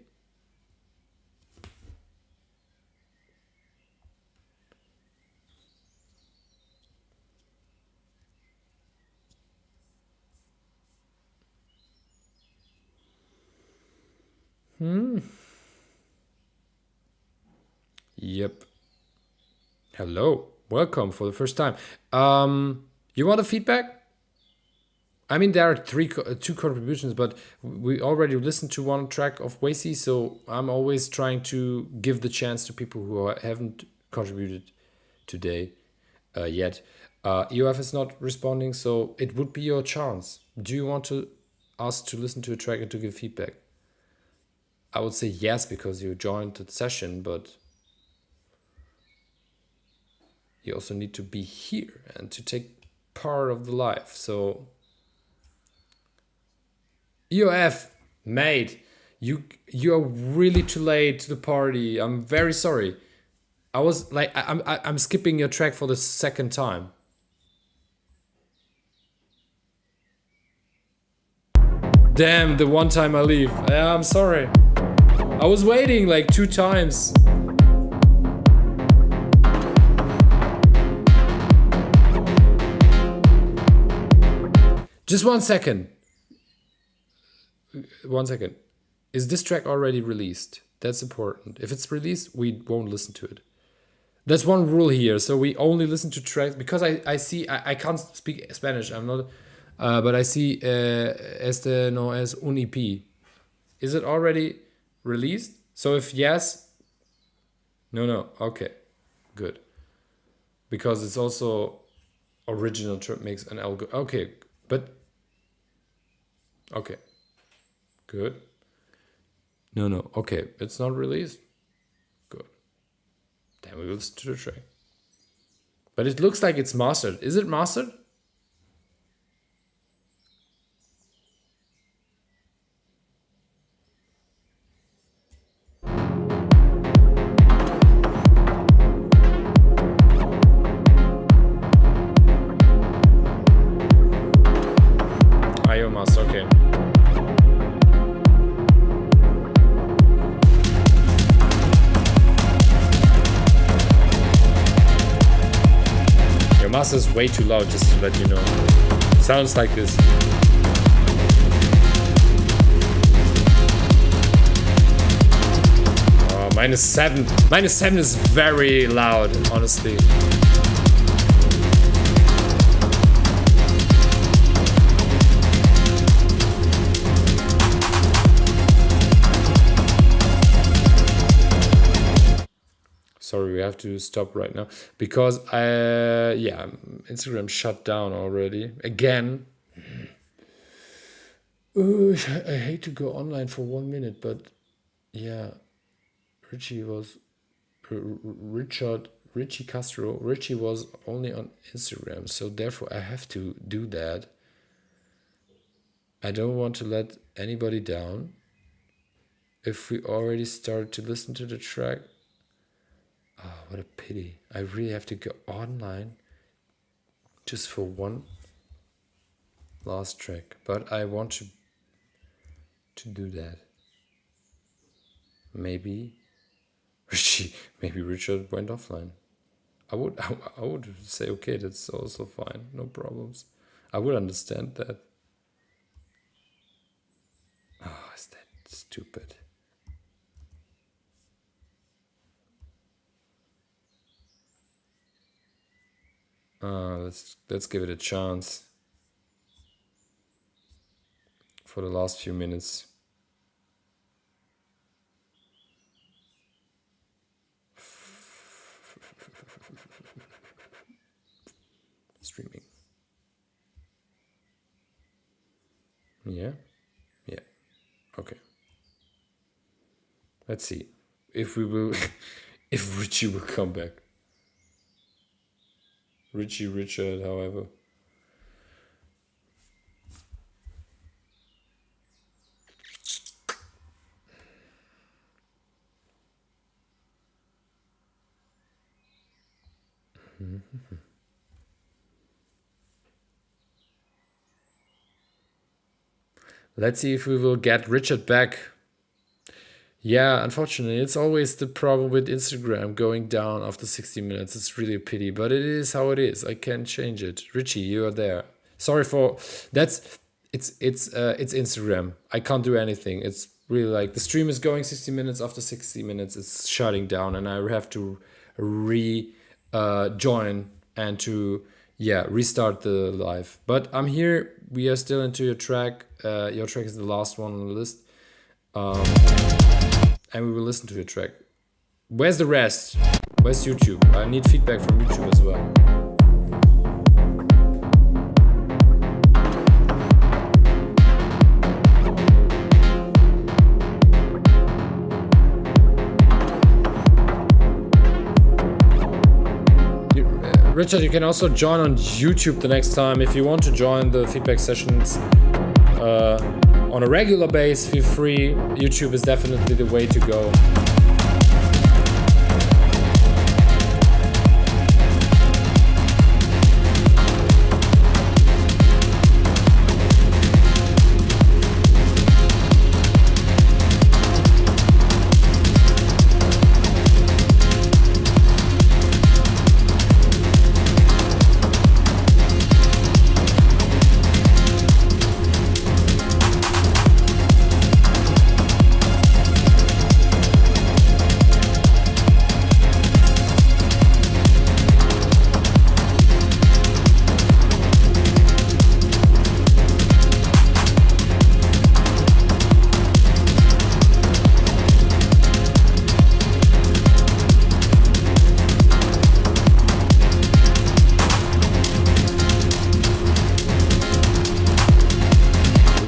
Yep. Hello. Welcome for the first time. You want a feedback? I mean, there are two contributions, but we already listened to one track of Wasey, so I'm always trying to give the chance to people who haven't contributed today yet. EOF is not responding, so it would be your chance. Do you want us to listen to a track and to give feedback? I would say yes, because you joined the session, but you also need to be here and to take part of the life. So EOF, mate, you are really too late to the party. I'm very sorry. I was like, I'm skipping your track for the second time. Damn, the one time I leave. Yeah, I'm sorry. I was waiting like 2 times. Just 1 second. 1 second. Is this track already released? That's important. If it's released, we won't listen to it. That's one rule here. So we only listen to tracks because I see I can't speak Spanish. I'm not, but I see este no es un EP. Is it already released? So if yes, no, okay, good. Because it's also original trip mix and algo. Okay, but okay, good. No, okay, it's not released. Good. Then we will listen to the track. But it looks like it's mastered. Is it mastered? IO master, okay. Your master is way too loud, just to let you know. It sounds like this. Oh, -7. -7 is very loud, honestly. Sorry, we have to stop right now because Instagram shut down already again. I hate to go online for 1 minute, but yeah, Richie Castro was only on Instagram, so therefore I have to do that. I don't want to let anybody down. If we already started to listen to the track. Oh, what a pity. I really have to go online just for one last track. But I want to do that. Maybe Richard went offline. I would say, okay, that's also fine. No problems. I would understand that. Oh, is that stupid? Let's give it a chance for the last few minutes. Streaming. Yeah. Okay. Let's see if we will, if Richie will come back. Richard, however. Let's see if we will get Richard back. Yeah, unfortunately, it's always the problem with Instagram going down after 60 minutes. It's really a pity, but it is how it is. I can't change it. Richie, you are there. Sorry for that's it's Instagram. I can't do anything. It's really like the stream is going 60 minutes. After 60 minutes, it's shutting down, and I have to join and to restart the live. But I'm here. We are still into your track. Your track is the last one on the list. And we will listen to your track. Where's the rest? Where's YouTube? I need feedback from YouTube as well. Richard, you can also join on YouTube the next time. If you want to join the feedback sessions on a regular base, feel free. YouTube is definitely the way to go.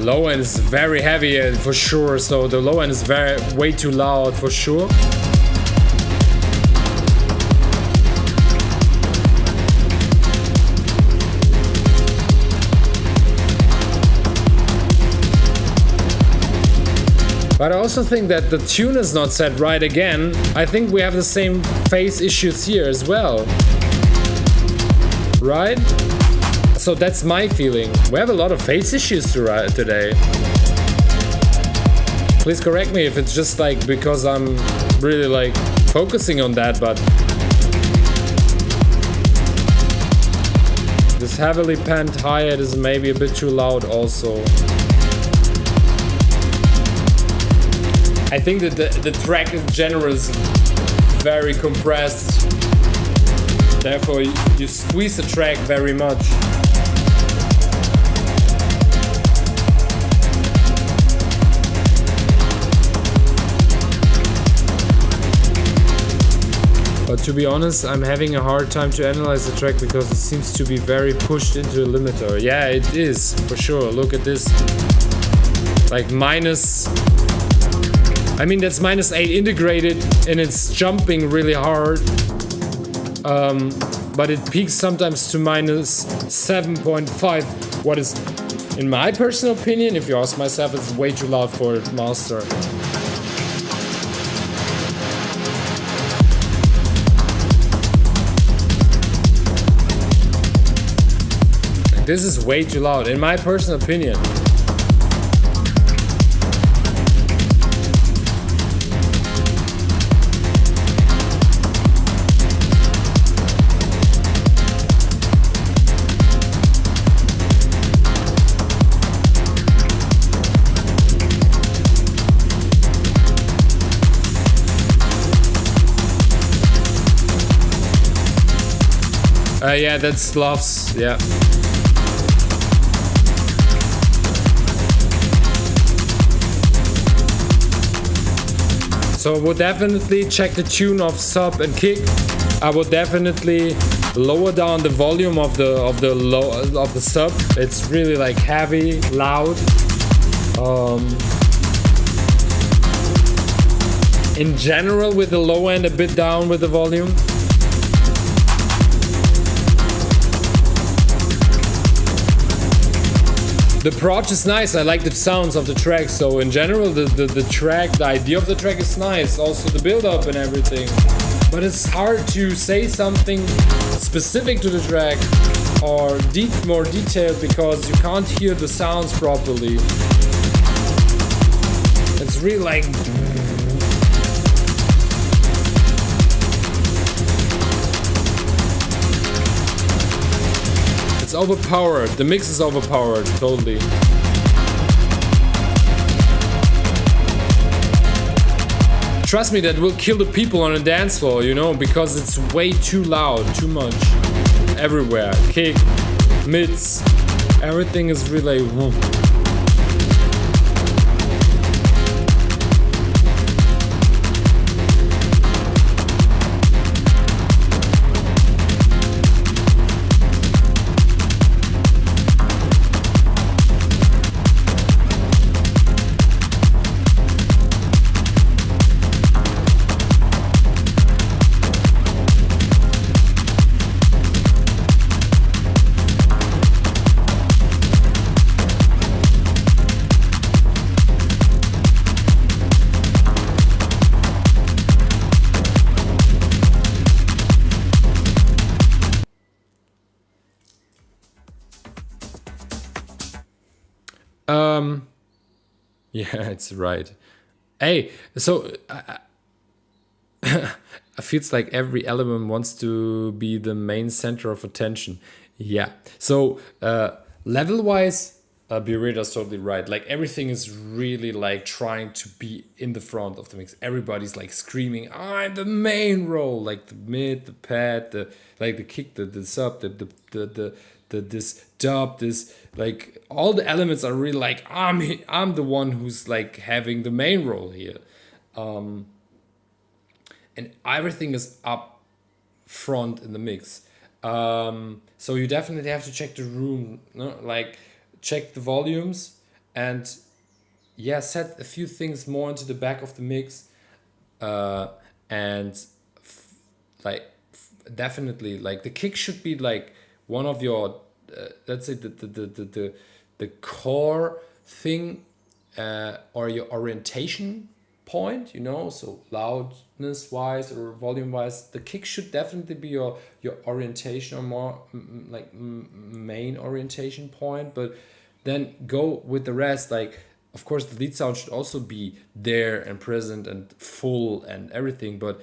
Low end is very heavy for sure, so the low end is way too loud for sure. But I also think that the tune is not set right again. I think we have the same phase issues here as well. Right? So that's my feeling. We have a lot of phase issues today. Please correct me if it's just like because I'm really like focusing on that, but this heavily panned hi-hat is maybe a bit too loud also. I think that the track in general is very compressed. Therefore you squeeze the track very much. But to be honest, I'm having a hard time to analyze the track because it seems to be very pushed into a limiter. Yeah, it is, for sure. Look at this. Like minus... I mean, that's -8 integrated and it's jumping really hard. But it peaks sometimes to -7.5. What is, in my personal opinion, if you ask myself, it's way too loud for a master. This is way too loud, in my personal opinion. Yeah, that's Slavs, yeah. So I would definitely check the tune of sub and kick. I would definitely lower down the volume of the sub. It's really like heavy, loud. In general, with the low end a bit down with the volume. The approach is nice, I like the sounds of the track, so in general the track, the idea of the track is nice, also the build up and everything. But it's hard to say something specific to the track or more detailed because you can't hear the sounds properly. It's really like... It's overpowered. The mix is overpowered, totally. Trust me, that will kill the people on a dance floor, you know, because it's way too loud, too much. Everywhere. Kick, mids, everything is really... Yeah, it's right. Hey, so it feels like every element wants to be the main center of attention. Yeah. So level wise, Birita's totally right. Like everything is really like trying to be in the front of the mix. Everybody's like screaming, "I'm the main role!" Like the mid, the pad, the like the kick, the sub, the this dub, this like all the elements are really like I'm the one who's like having the main role here, and everything is up front in the mix. So you definitely have to check the room, no? Like check the volumes, and yeah, set a few things more into the back of the mix, uh, and like definitely like the kick should be like one of your let's say the core thing, or your orientation point, you know, so loudness wise or volume wise, the kick should definitely be your orientation, or more main orientation point. But then go with the rest. Like of course the lead sound should also be there and present and full and everything, but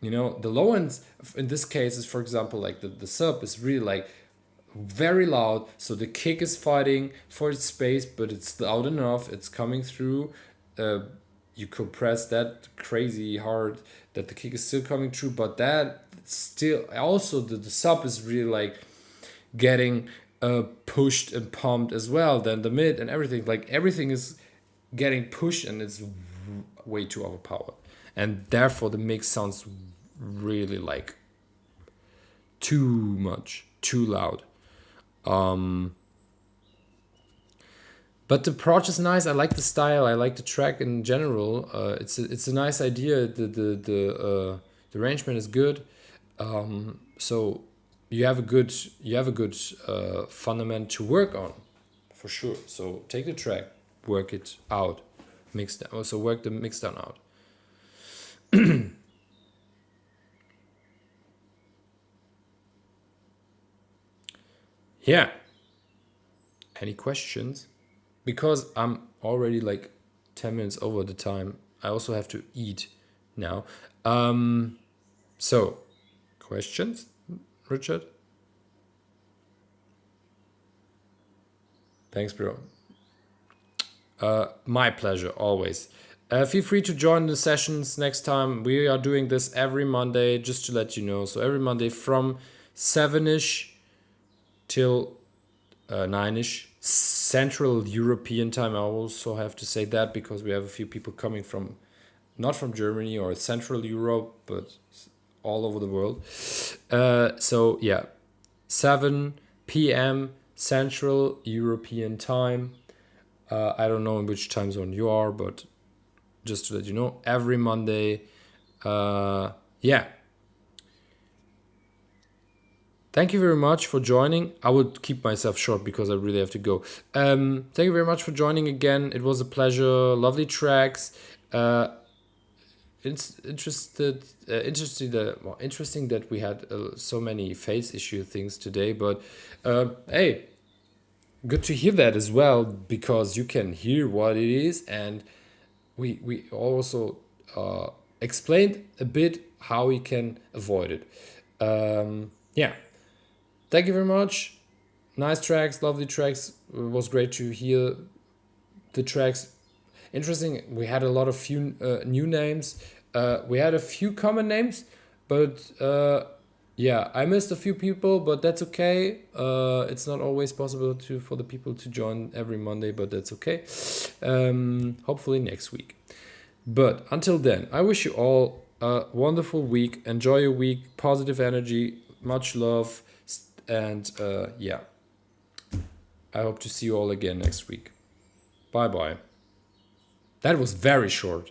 you know the low ends in this case is, for example, like the sub is really like very loud, so the kick is fighting for its space, but it's loud enough, it's coming through. uh, you compress that crazy hard that the kick is still coming through, but that still also the sub is really like getting pushed and pumped as well, then the mid and everything, like everything is getting pushed and it's way too overpowered, and therefore the mix sounds really like too much, too loud. But the approach is nice. I like the style. I like the track in general. It's a nice idea. The arrangement is good. So you have a good fundament to work on, for sure. So take the track, work it out, mix down. Also work the mix down out. Yeah. Any questions? Because I'm already like 10 minutes over the time, I also have to eat now. So, questions, Richard? Thanks, bro. My pleasure, always. Feel free to join the sessions next time. We are doing this every Monday, just to let you know. So, every Monday from 7 ish till 9 ish. Central European time. I also have to say that because we have a few people coming from not from Germany or Central Europe, but all over the world. So yeah, 7 p.m. Central European time. I don't know in which time zone you are, but just to let you know, every Monday. Yeah. Thank you very much for joining. I would keep myself short because I really have to go. Thank you very much for joining again. It was a pleasure. Lovely tracks. It's interesting that we had so many face issue things today. But hey, good to hear that as well, because you can hear what it is, and we also explained a bit how we can avoid it. Yeah. Thank you very much. Nice tracks, lovely tracks. It was great to hear the tracks. Interesting. We had a lot of few new names. We had a few common names, but yeah, I missed a few people, but that's okay. It's not always possible for the people to join every Monday, but that's okay. Hopefully next week. But until then, I wish you all a wonderful week. Enjoy your week. Positive energy. Much love. And yeah, I hope to see you all again next week. Bye bye. That was very short.